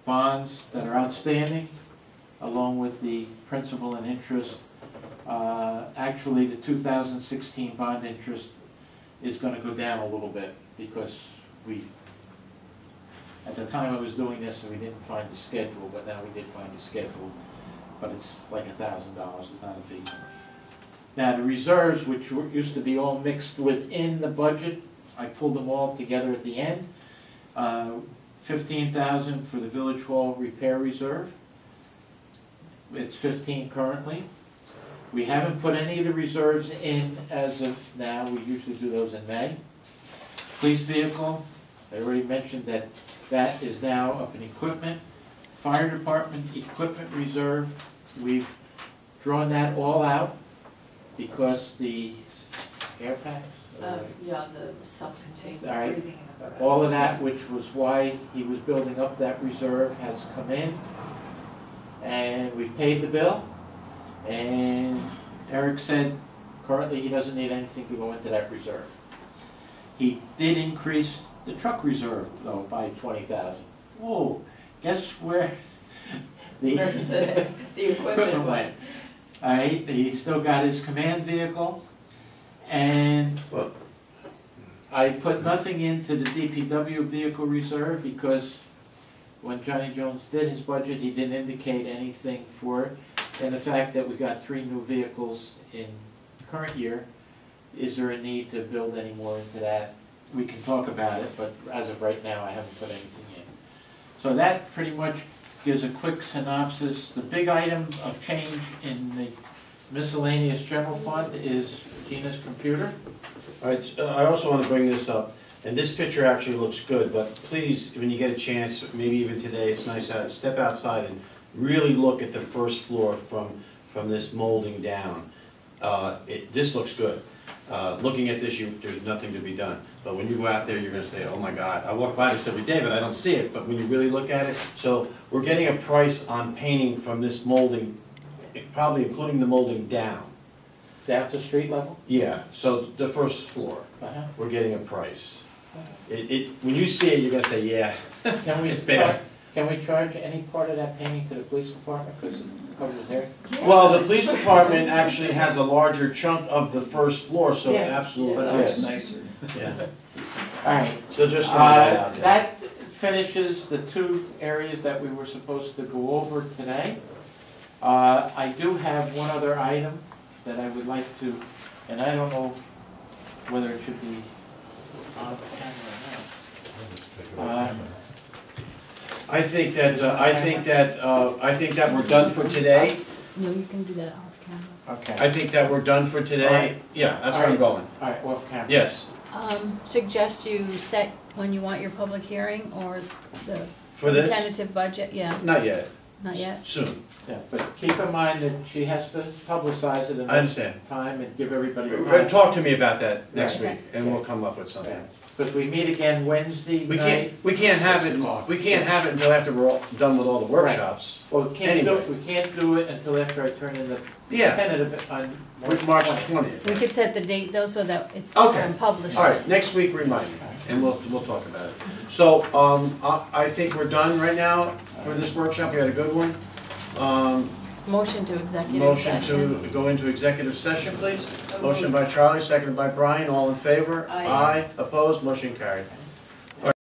bonds that are outstanding along with the principal and interest. Actually, the 2016 bond interest is going to go down a little bit because at the time I was doing this, we didn't find the schedule, but now we did find the schedule. But it's like $1,000, it's not a big number. Now the reserves, which used to be all mixed within the budget, I pulled them all together at the end. $15,000 for the Village Hall repair reserve. It's 15 currently. We haven't put any of the reserves in as of now. We usually do those in May. Police vehicle, I already mentioned that that is now up in equipment. Fire department equipment reserve, we've drawn that all out because the air packs. Yeah, the self-contained All right. breathing apparatus. All of that, which was why he was building up that reserve, has come in. And we've paid the bill. And Eric said currently he doesn't need anything to go into that reserve. He did increase the truck reserve though by 20,000. Whoa, guess where the equipment went? All right, he still got his command vehicle, and I put nothing into the DPW vehicle reserve because when Johnny Jones did his budget, he didn't indicate anything for it. And the fact that we got 3 new vehicles in the current year, is there a need to build any more into that? We can talk about it, but as of right now, I haven't put anything in. So that pretty much gives a quick synopsis. The big item of change in the miscellaneous general fund is Gina's computer. All right, I also want to bring this up, and this picture actually looks good, but please, when you get a chance, maybe even today, it's nice out, step outside and really look at the first floor from this molding down. This looks good. Looking at this, there's nothing to be done. But when you go out there, you're going to say, oh my God. I walk by this every day, but I don't see it. But when you really look at it, so we're getting a price on painting from this molding, probably including the molding down. Down to street level? Yeah, so the first floor, we're getting a price. When you see it, you're going to say, yeah, Can we it's bad. Can we charge any part of that painting to the police department because it covers there? Well, the police department actually has a larger chunk of the first floor, so Yeah. absolutely, But it's yes. nicer. Yeah. All right. So just throw that out there. That finishes the 2 areas that we were supposed to go over today. I do have one other item that I would like to, and I don't know whether it should be on camera or not. I think that we're done for today. No, you can do that off camera. Okay. I think that we're done for today. Alright. Yeah, that's where I'm going. All right, off camera. Yes. Suggest you set when you want your public hearing or the For this? tentative budget, yeah. Not yet. Not yet? Soon, Yeah, but keep in mind that she has to publicize it in I understand. time and give everybody time. Talk to me about that next Right. week, and we'll come up with something. Because we meet again Wednesday We night. can't have 6 it, o'clock. we can't have it until after we're all done with all the workshops. Well, we can't Anyway. do it until after I turn in the Yeah, tentative on with March 20th. 20th. We could set the date though, so that it's Okay. published. All right, next week, remind me, and we'll talk about it. So, I think we're done right now for this workshop, we had a good one. Motion to executive Motion session. to go into executive session, please. Motion by Charlie, seconded by Brian, all in favor? Aye. Opposed, motion carried.